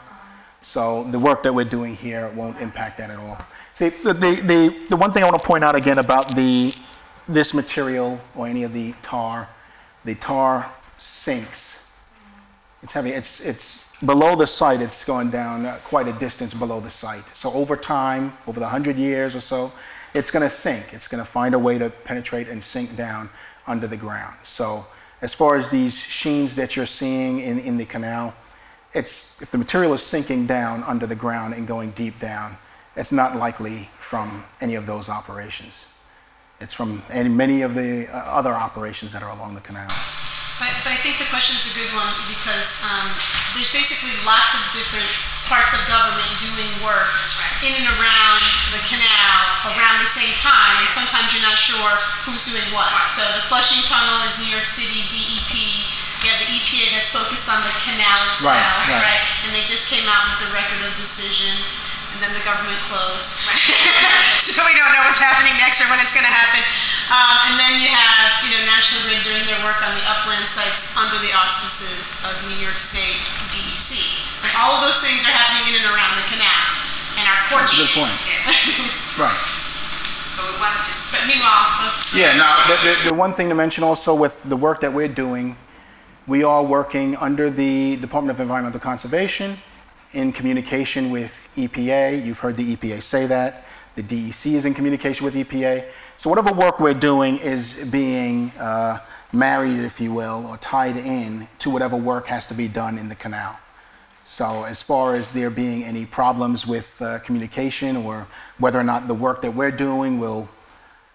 So the work that we're doing here won't impact that at all. See, the one thing I want to point out again about this material or any of the tar sinks. It's heavy. It's below the site. It's going down quite a distance below the site. So over time, over the 100 years or so, it's going to sink. It's going to find a way to penetrate and sink down under the ground. So as far as these sheens that you're seeing in the canal, if the material is sinking down under the ground and going deep down, it's not likely from any of those operations. It's from many of the other operations that are along the canal. But I think the question is a good one because there's basically lots of different parts of government doing work in and around the canal around the same time, and sometimes you're not sure who's doing what. So the flushing tunnel is New York City DEP. You have the EPA that's focused on the canal itself, right? And they just came out with the record of decision, and then the government closed. So we don't know what's happening next or when it's going to happen. And then you have, National Grid doing their work on the upland sites under the auspices of New York State DEC. And all of those things are happening in and around the canal and are coordinated. That's a good point. Right. But we want to just... But meanwhile... Now, the one thing to mention also with the work that we're doing, we are working under the Department of Environmental Conservation in communication with EPA. You've heard the EPA say that. The DEC is in communication with EPA. So whatever work we're doing is being married, if you will, or tied in to whatever work has to be done in the canal. So as far as there being any problems with communication or whether or not the work that we're doing will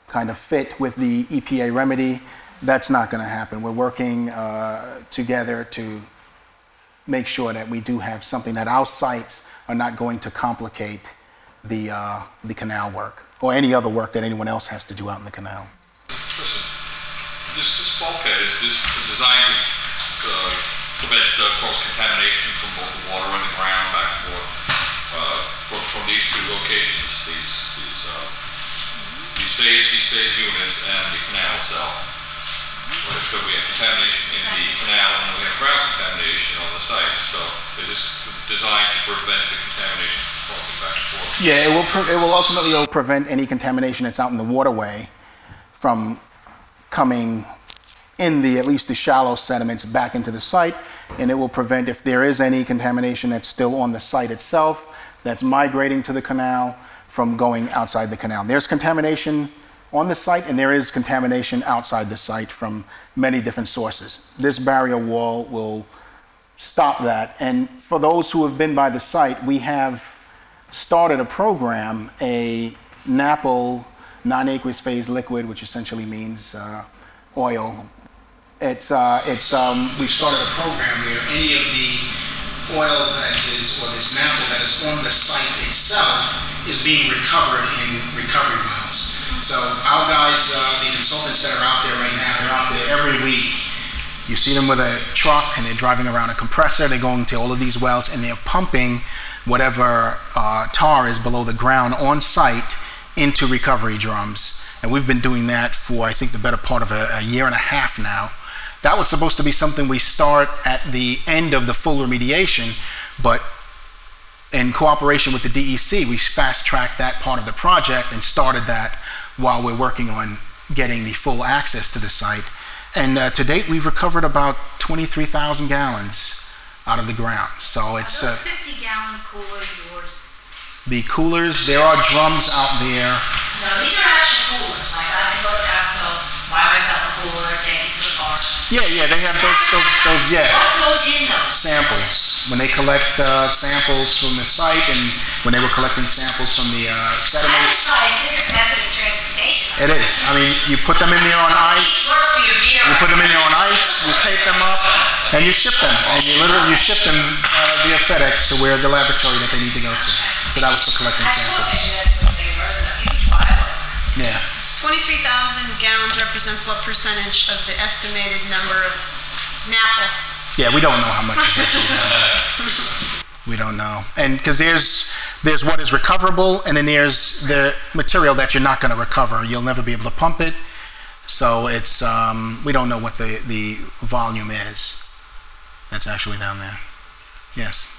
kind of fit with the EPA remedy, that's not going to happen. We're working together to make sure that we do have something that our sites are not going to complicate the canal work or any other work that anyone else has to do out in the canal. Listen, this bulkhead, is this designed to prevent cross-contamination from both the water and the ground back and forth from these two locations, these phase units and the canal itself. But we have contamination in the canal and we have ground contamination on the site. So is this designed to prevent the contamination from crossing back and forth? Yeah, it will ultimately prevent any contamination that's out in the waterway from coming in at least the shallow sediments back into the site, and it will prevent, if there is any contamination that's still on the site itself, that's migrating to the canal, from going outside the canal. There's contamination on the site, and there is contamination outside the site from many different sources. This barrier wall will stop that, and for those who have been by the site, we have started a program, a NAPL, non-aqueous phase liquid, which essentially means oil. We've started a program where any of the oil that is, or this NAPL that is on the site itself is being recovered in recovery wells. So our guys, the consultants that are out there right now, they're out there every week. You see them with a truck and they're driving around a compressor, they're going to all of these wells and they're pumping whatever tar is below the ground on site into recovery drums. And we've been doing that for, I think, the better part of a year and a half now. That was supposed to be something we start at the end of the full remediation, but in cooperation with the DEC, we fast-tracked that part of the project and started that while we're working on getting the full access to the site. And to date, we've recovered about 23,000 gallons out of the ground. So it's... Are those 50-gallon coolers yours? The coolers, there are drums out there. No, these are actual coolers. Like I can go to Costco, buy myself a cooler, take it to the car. Yeah, they have those, yeah. What goes in those? Samples. When they collect samples from the site and when they were collecting samples from the sediments. That's a scientific method of transportation. It is. I mean, you put them in there on ice. You put them in there on ice, you tape them up, and you ship them. And you ship them via FedEx to where the laboratory that they need to go to. So that was for collecting samples. That's what they were, a huge pile. Yeah. 23,000 gallons represents what percentage of the estimated number of NAPL? Yeah, we don't know how much is actually there. We don't know. And because there's what is recoverable, and then there's the material that you're not going to recover. You'll never be able to pump it. So it's, we don't know what the volume is that's actually down there. Yes?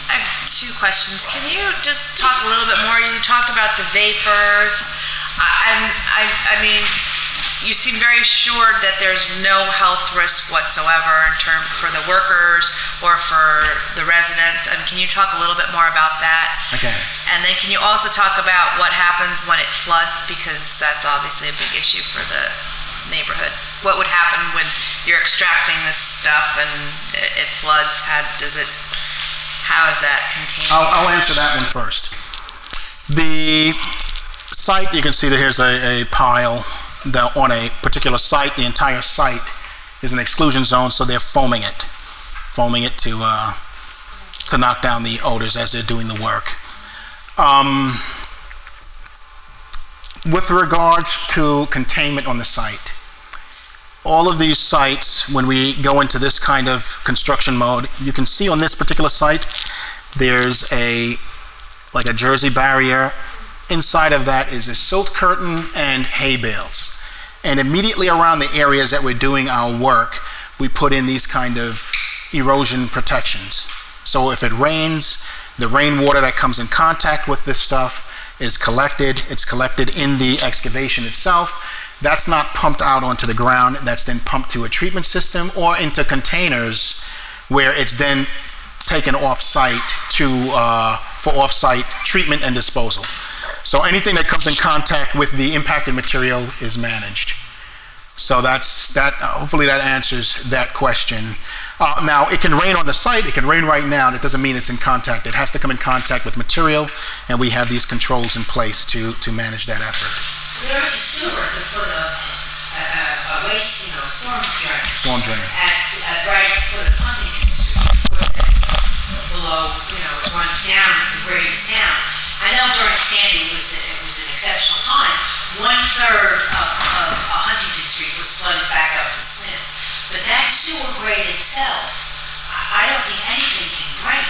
I have two questions. Can you just talk a little bit more? You talked about the vapors. I mean, you seem very sure that there's no health risk whatsoever for the workers or for the residents. And can you talk a little bit more about that? Okay. And then can you also talk about what happens when it floods, because that's obviously a big issue for the neighborhood. What would happen when you're extracting this stuff and it floods? How is that contained? I'll answer that one first. The site, you can see that here's a pile on a particular site. The entire site is an exclusion zone, so they're foaming it to knock down the odors as they're doing the work. With regard to containment on the site, all of these sites, when we go into this kind of construction mode, you can see on this particular site, there's like a jersey barrier. Inside of that is a silt curtain and hay bales. And immediately around the areas that we're doing our work, we put in these kind of erosion protections. So if it rains, the rainwater that comes in contact with this stuff is collected. It's collected in the excavation itself. That's not pumped out onto the ground. That's then pumped to a treatment system or into containers where it's then taken off-site for off-site treatment and disposal. So anything that comes in contact with the impacted material is managed. So hopefully that answers that question. Now, it can rain on the site, it can rain right now, that doesn't mean it's in contact. It has to come in contact with material, and we have these controls in place to manage that effort. So there's a sewer at the foot of a waste, storm drain. At right foot of Huntington Street, where it's below, it runs down, the grade is down. I know during Sandy it was an exceptional time. 1/3 of Huntington Street was flooded back up to Smith. But that sewer grate itself, I don't think anything can drain.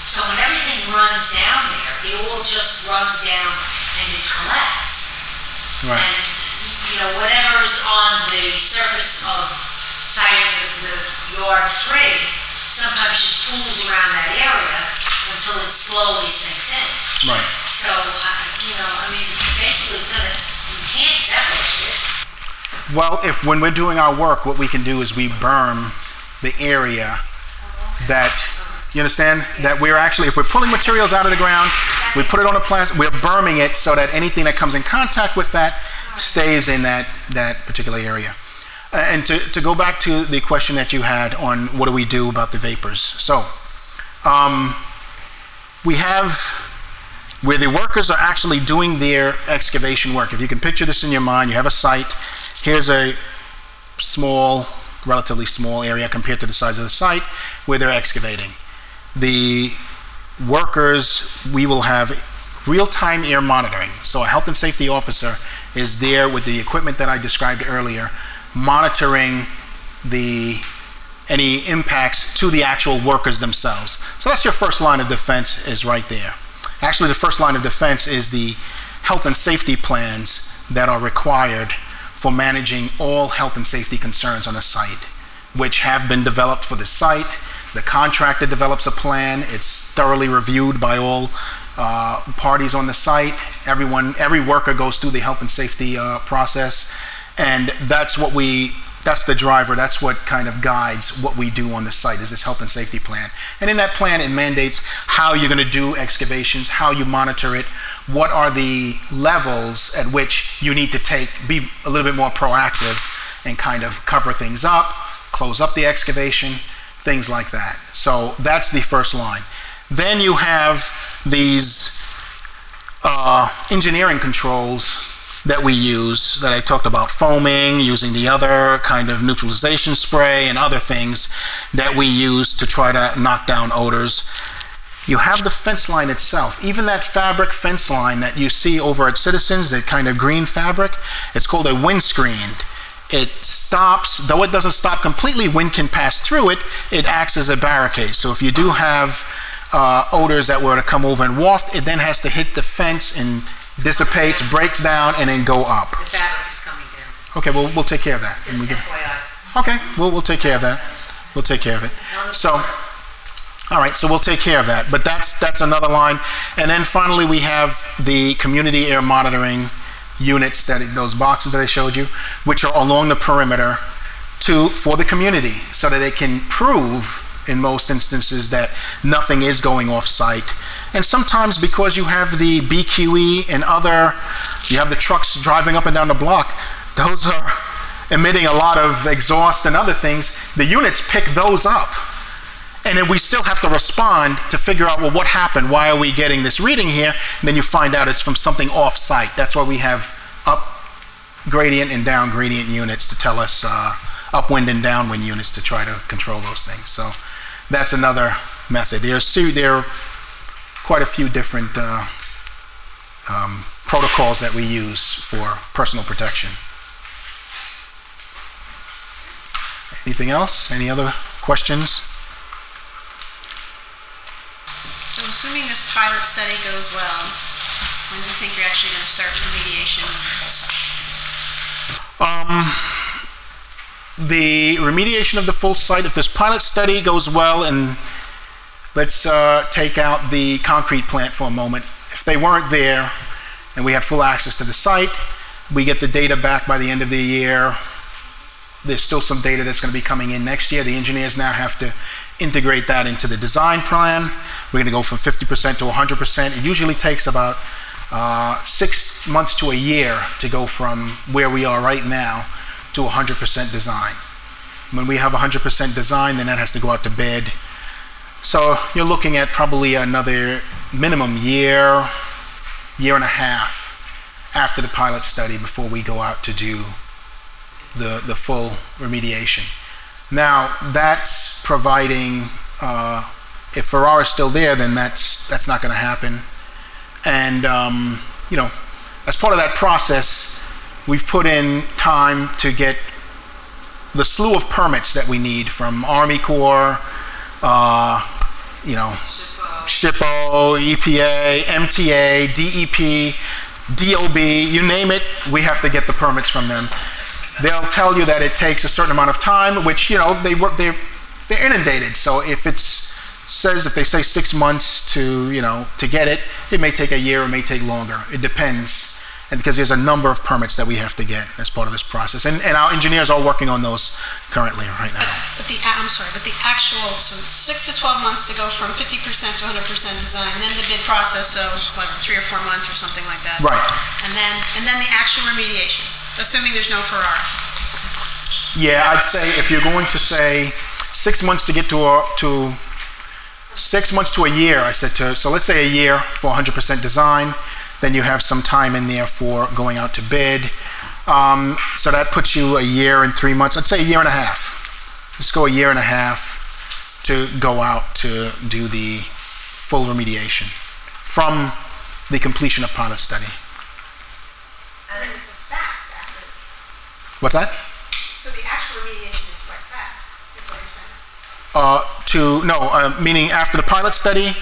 So when everything runs down there, it all just runs down and it collects. Right. And, you know, whatever's on the surface of site, the yard 3, sometimes just pools around that area until it slowly sinks in. Right. So, you know, I mean, basically it's gonna, you can't separate it. Well, when we're doing our work, what we can do is we berm the area that, you understand? That we're actually, if we're pulling materials out of the ground, we put it on a plastic, we're berming it so that anything that comes in contact with that stays in that particular area. And to go back to the question that you had on what do we do about the vapors. So, we have where the workers are actually doing their excavation work. If you can picture this in your mind, you have a site. Here's a small, relatively small area compared to the size of the site where they're excavating. The workers, we will have real-time air monitoring. So a health and safety officer is there with the equipment that I described earlier, monitoring any impacts to the actual workers themselves. So that's your first line of defense, is right there. Actually, the first line of defense is the health and safety plans that are required for managing all health and safety concerns on a site, which have been developed for the site. The contractor develops a plan. It's thoroughly reviewed by all parties on the site. Every worker goes through the health and safety process, and that's the driver. That's what kind of guides what we do on the site, is this health and safety plan. And in that plan, it mandates how you're going to do excavations, how you monitor it, what are the levels at which you need to be a little bit more proactive and kind of cover things up, close up the excavation, things like that. So that's the first line. Then you have these engineering controls that we use, that I talked about, foaming, using the other kind of neutralization spray and other things that we use to try to knock down odors. You have the fence line itself. Even that fabric fence line that you see over at Citizens, that kind of green fabric, it's called a windscreen. It stops, though it doesn't stop completely, wind can pass through it, it acts as a barricade. So if you do have odors that were to come over and waft, it then has to hit the fence and dissipates, breaks down, and then go up. The fabric is coming down. Okay, well, we'll take care of that. Just FYI. Okay, we'll take care of that. We'll take care of it. So, all right, so we'll take care of that. But that's another line. And then finally, we have the community air monitoring units, those boxes that I showed you, which are along the perimeter for the community, so that they can prove, in most instances, that nothing is going off-site. And sometimes, because you have the BQE and you have the trucks driving up and down the block, those are emitting a lot of exhaust and other things, the units pick those up. And then we still have to respond to figure out, well, what happened? Why are we getting this reading here? And then you find out it's from something off-site. That's why we have up gradient and down gradient units to tell us, upwind and downwind units to try to control those things. So that's another method. There are quite a few different protocols that we use for personal protection. Anything else? Any other questions? So assuming this pilot study goes well, when do you think you're actually going to start remediation on the full site? The remediation of the full site, if this pilot study goes well, and let's take out the concrete plant for a moment. If they weren't there and we had full access to the site, we get the data back by the end of the year. There's still some data that's going to be coming in next year. The engineers now have to integrate that into the design plan. We're going to go from 50% to 100%. It usually takes about 6 months to a year to go from where we are right now to 100% design. When we have 100% design, then that has to go out to bid. So you're looking at probably another minimum year and a half after the pilot study before we go out to do the full remediation. Now, that's providing, if Ferrara is still there, then that's not going to happen. And, as part of that process, we've put in time to get the slew of permits that we need from Army Corps, you know, SHPO, EPA, MTA, DEP, DOB, you name it, we have to get the permits from them. They'll tell you that it takes a certain amount of time, which, you know, they're inundated. So if they say 6 months to, you know, to get it, it may take a year, it may take longer. It depends. And because there's a number of permits that we have to get as part of this process. And our engineers are working on those currently right now. But the actual, so 6 to 12 months to go from 50% to 100% design, then the bid process, so what, 3 or 4 months or something like that? Right. And then the actual remediation, assuming there's no Ferrari. Yeah, I'd say if you're going to say 6 months to get to 6 months to a year, I said so let's say a year for 100% design, then you have some time in there for going out to bid. So that puts you a year and 3 months, I'd say a year and a half. Let's go a year and a half to go out to do the full remediation from the completion of pilot study. And it's fast after. What's that? So the actual remediation is quite fast, is what you're saying? Meaning after the pilot study,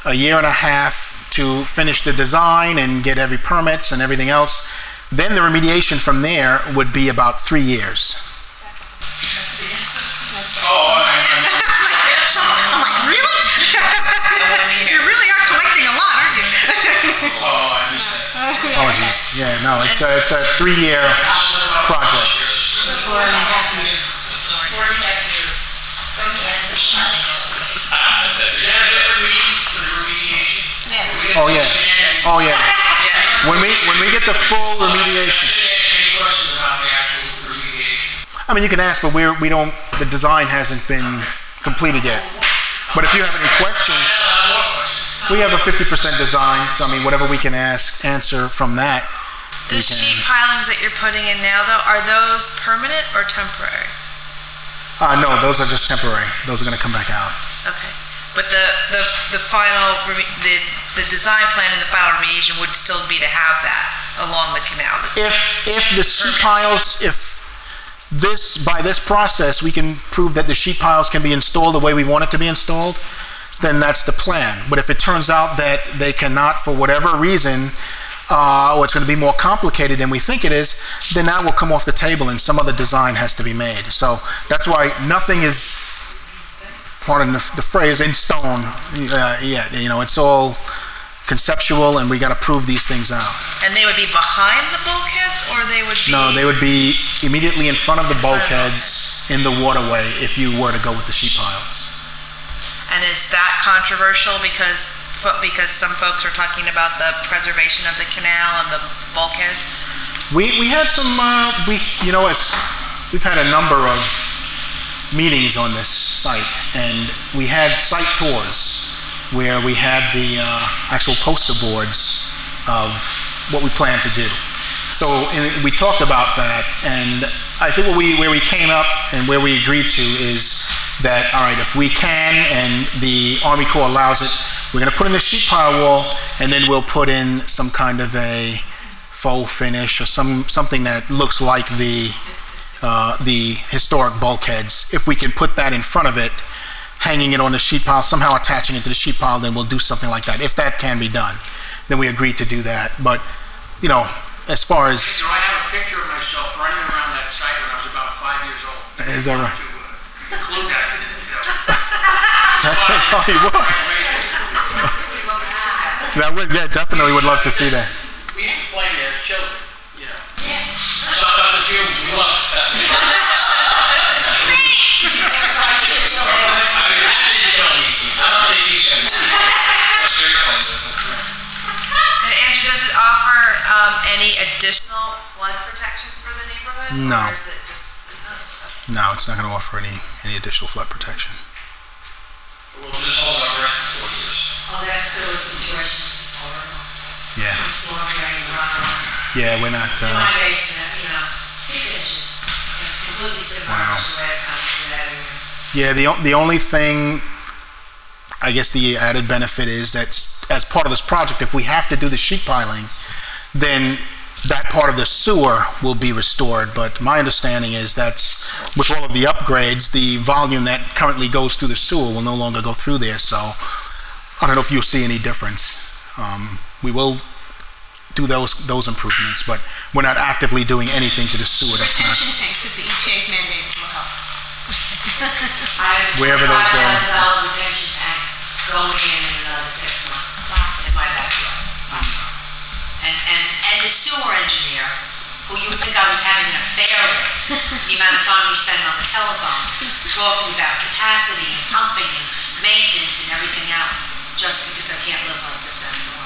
a year and a half to finish the design and get every permits and everything else. Then the remediation from there would be about 3 years. That's the answer. That's right. Oh, I'm like, really? You really are collecting a lot, aren't you? I understand. Apologies. Yeah, no, it's a 3-year project. 4.5 years. 4.5 years. Yes. Oh yeah. Oh yeah. When we get the full remediation. I mean, you can ask, but we don't. The design hasn't been completed yet. But if you have any questions, we have a 50% design. So I mean, whatever we can answer from that. The sheet pilings that you're putting in now, though, are those permanent or temporary? No, those are just temporary. Those are going to come back out. Okay. But the final, the design plan and the final remediation would still be to have that along the canal. If the sheet piles, by this process we can prove that the sheet piles can be installed the way we want it to be installed, then that's the plan. But if it turns out that they cannot for whatever reason, or it's going to be more complicated than we think it is, then that will come off the table and some other design has to be made. So that's why nothing is, pardon the phrase, in stone yet. You know, it's all conceptual and we got to prove these things out. And they would be behind the bulkheads, or they would be? No, they would be immediately in front of the bulkheads in the waterway if you were to go with the sheet piles. And is that controversial because some folks are talking about the preservation of the canal and the bulkheads? We had some, we've had a number of meetings on this site, and we had site tours where we had the actual poster boards of what we plan to do. So we talked about that, and I think where we came up and where we agreed to is that, all right, if we can and the Army Corps allows it, we're going to put in the sheet pile wall, and then we'll put in some kind of a faux finish or something that looks like the historic bulkheads. If we can put that in front of it, hanging it on the sheet pile, somehow attaching it to the sheet pile, then we'll do something like that. If that can be done, then we agreed to do that. But, you know, as far as... You know, I have a picture of myself running around that site when I was about 5 years old. Is that right? To include that in it, you know. That's probably would. Yeah, definitely would love to see that. We used to play there as children, you know. Suck up the fumes, we love it. I mean, that didn't kill me. I don't think he should. Andrew, does it offer any additional flood protection for the neighborhood? No. Or is it just, No, it's not going to offer any additional flood protection. We'll just hold our breath for 4 years. Oh, that's so situation is horrible. Yeah. Storm drain, runoff. Yeah, we're not... My basement, you know, 6 inches. Completely submerged last time we was out here. Yeah, the only thing, I guess the added benefit is that as part of this project, if we have to do the sheet piling, then that part of the sewer will be restored, but my understanding is that's, with all of the upgrades, the volume that currently goes through the sewer will no longer go through there, so I don't know if you'll see any difference. We will do those improvements, but we're not actively doing anything to the sewer. That's not. Retention tanks that the EPA's mandated will help. I have a Wherever those go. $25,000 retention tank going in another 6 months in my backyard. And the sewer engineer, who you would think I was having an affair with, the amount of time we spend on the telephone, talking about capacity and pumping and maintenance and everything else, just because I can't live like this anymore.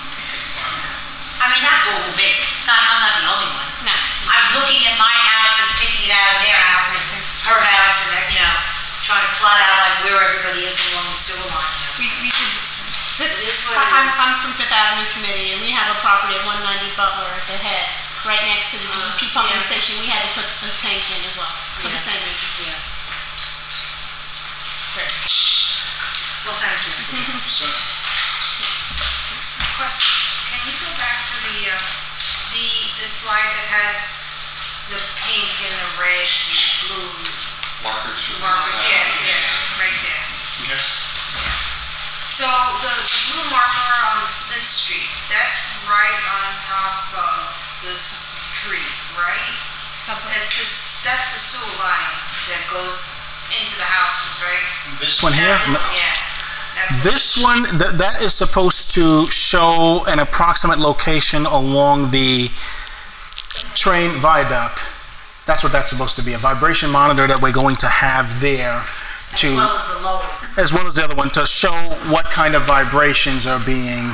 I mean, that blew me. I'm not the only one. No. I was looking at my house and picking it out of their house and her house and, trying to plot out like where everybody is along the sewer line. We did, It is what it is. I'm from Fifth Avenue Committee, and we have a property at 190 Butler at the head, right next to the DEP pumping station. We had to put a tank in as well, for the same reason. Yeah. Great. Well, thank you. Question, can you go back to the slide that has the pink and the red and the blue Markers. markers? Yeah, right there. Okay. So the blue marker on Smith Street, that's right on top of the street, right? That's the sewer line that goes into the houses, right? This one here? No. Yeah. This one, that is supposed to show an approximate location along the train viaduct. That's what that's supposed to be, a vibration monitor that we're going to have there to, As well as the lower. as well as the other one, to show what kind of vibrations are being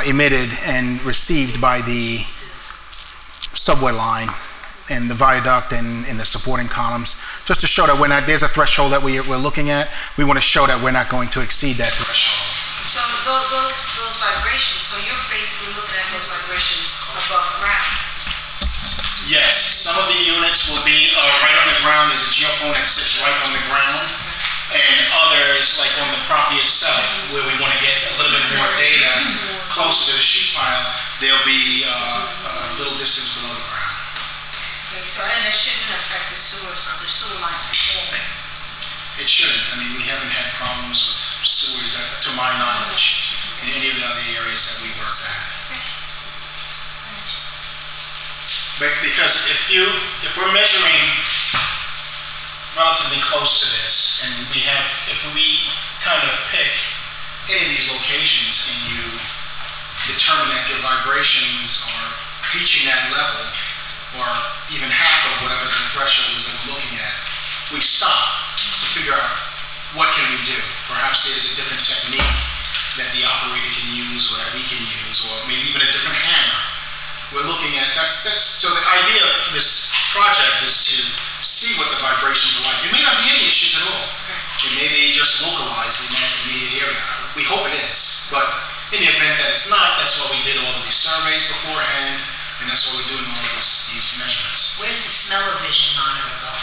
emitted and received by the subway line and the viaduct and the supporting columns, just to show that there's a threshold that we're looking at. We want to show that we're not going to exceed that threshold. So those vibrations, so you're basically looking at those vibrations above ground. Yes, some of the units will be right on the ground. There's a geophone that sits right on the ground, and others, like on the property itself, where we want to get a little bit more data closer to the sheet pile, they'll be a little distance below the ground. Okay, so and it shouldn't affect the sewer line at all. It shouldn't. I mean, we haven't had problems with sewers that, to my knowledge, in any of the other areas that we worked at. But because if we're measuring relatively close to this, and if we kind of pick any of these locations and you determine that your vibrations are reaching that level, or even half of whatever the threshold is that we're looking at, we stop to figure out what can we do. Perhaps there's a different technique that the operator can use, or that we can use, or maybe even a different hammer. We're looking at, so the idea for this project is to see what the vibrations are like. There may not be any issues at all. It may be just localized in that immediate area. We hope it is, but in the event that it's not, that's why we did all of these surveys beforehand, and that's why we're doing all of these measurements. Where's the smell-o-vision monitor though?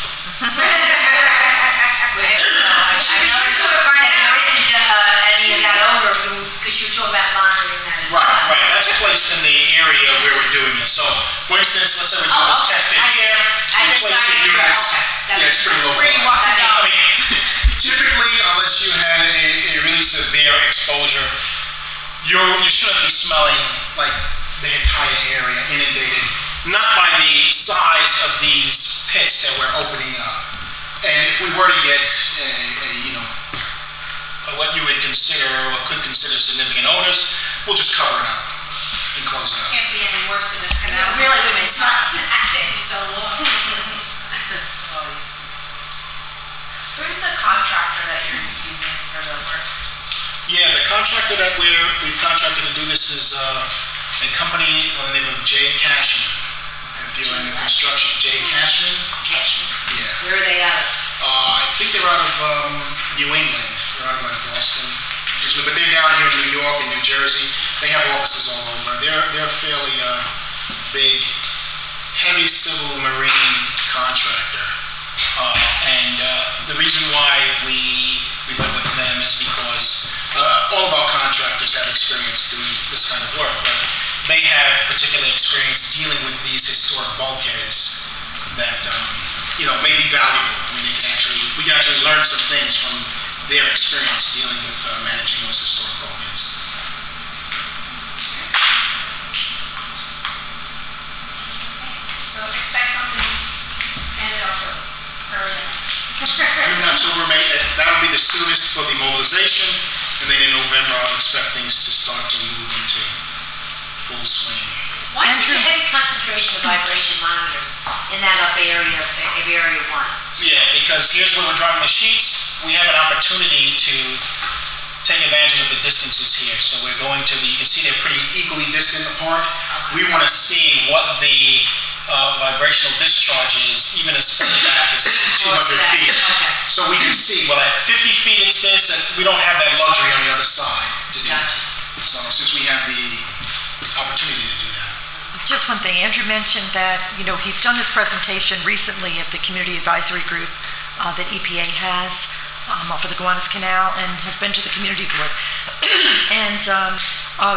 I noticed that there isn't any of that over, because you were talking about monitoring that as well. Right. That's placed in the area where we're doing it. So, for instance, let's say we're doing this testing here. At we the place site, the units. okay. Yeah, it's pretty localized. I mean, typically, unless you had a really severe exposure, you shouldn't be smelling like the entire area inundated, not by the size of these pits that we're opening up. And if we were to get what you would consider or could consider significant odors, we'll just cover it up and close it up. Can't be any worse than a canal. Really, we've been smelling that thing so long. Who's the contractor that you're using for the work? Yeah, the contractor that we've contracted to do this is a company by the name of J. Cashman. If you're in the construction, J. Cashman? Cashman. Yeah. Where are they out of? I think they're out of New England. They're out of like Boston, usually, but they're down here in New York and New Jersey. They have offices all over. They're fairly big, heavy civil marine contractor. And the reason why we went with them is because all of our contractors have experience doing this kind of work. But may have particular experience dealing with these historic bulkheads that, may be valuable. I mean, we can actually learn some things from their experience dealing with managing those historic bulkheads. So expect something end of October, early November. In October, that would be the soonest for the mobilization, and then in November, I'll expect things to start to move into full swing. Why such a heavy concentration of vibration monitors in that up area of area 1? Yeah, because here's where we're drawing the sheets. We have an opportunity to take advantage of the distances here. So we're going to you can see they're pretty equally distant apart. We want to see what the vibrational discharge is, even as far back as 200 feet. Okay. So we can see, well, at 50 feet it's this, and we don't have that luxury on the other side to do that. So since we have the opportunity to do that. Just one thing, Andrew mentioned that, he's done this presentation recently at the community advisory group that EPA has for the Gowanus Canal, and has been to the community board. And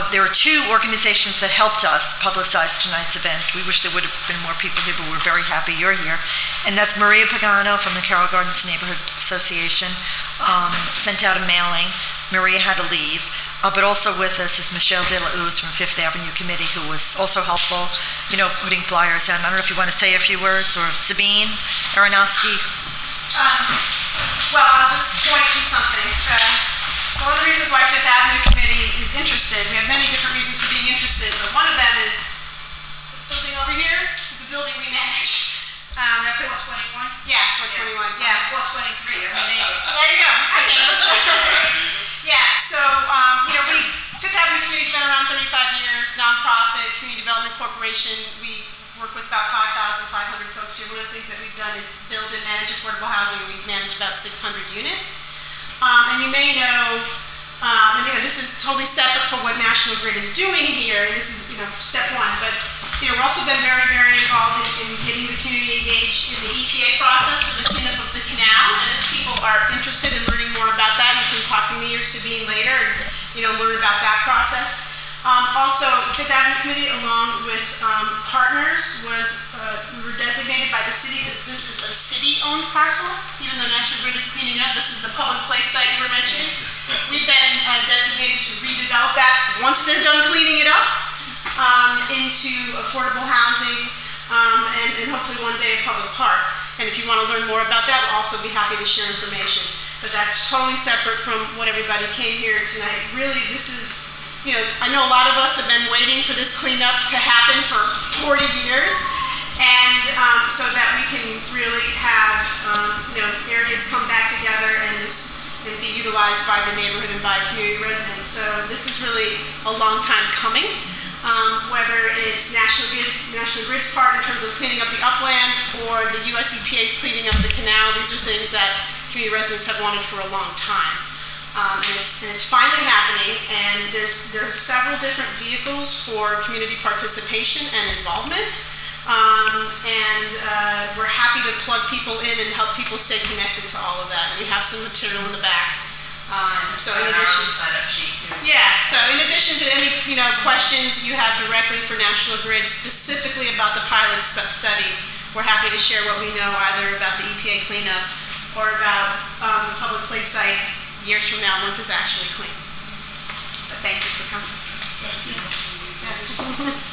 there are two organizations that helped us publicize tonight's event. We wish there would have been more people here, but we're very happy you're here. And that's Maria Pagano from the Carroll Gardens Neighborhood Association, sent out a mailing. Maria had to leave. But also with us is Michelle De La Uz from Fifth Avenue Committee, who was also helpful, putting flyers out. I don't know if you want to say a few words, or Sabine Aronofsky. Well, I'll just point to something. So one of the reasons why Fifth Avenue Committee is interested, we have many different reasons for being interested, but one of them is this building over here is a building we manage. 421? Yeah, 421, yeah. 423, I'm a neighbor. There you go. Yeah, so, Fifth Avenue Committee's been around 35 years, nonprofit, community development corporation. We work with about 5,500 folks here. One of the things that we've done is build and manage affordable housing. We manage about 600 units. And you may know, this is totally separate from what National Grid is doing here. This is, step one, but, we've also been very, very involved in getting the community engaged in the EPA process for the cleanup of the canal. And if people are interested in learning more about that, you can talk to me or Sabine later and, learn about that process. Also, Fifth Avenue Committee, along with partners, we were designated by the city as this is a city-owned parcel. Even though National Grid is cleaning it up, this is the public place site you were mentioning. We've been designated to redevelop that once they're done cleaning it up into affordable housing and hopefully one day a public park. And if you want to learn more about that, we'll also be happy to share information. But that's totally separate from what everybody came here tonight. Really, this is, I know a lot of us have been waiting for this cleanup to happen for 40 years. And so that we can really have, areas come back together and be utilized by the neighborhood and by community residents. So this is really a long time coming. Whether it's National Grid's part in terms of cleaning up the upland or the US EPA's cleaning up the canal, these are things that community residents have wanted for a long time. And it's finally happening, and there are several different vehicles for community participation and involvement. We're happy to plug people in and help people stay connected to all of that. We have some material in the back. So in addition, sign-up sheet too. Yeah, so in addition to any questions you have directly for National Grid specifically about the pilot study, we're happy to share what we know either about the EPA cleanup or about the public place site years from now once it's actually clean. But thank you for coming. Thank you. Yeah.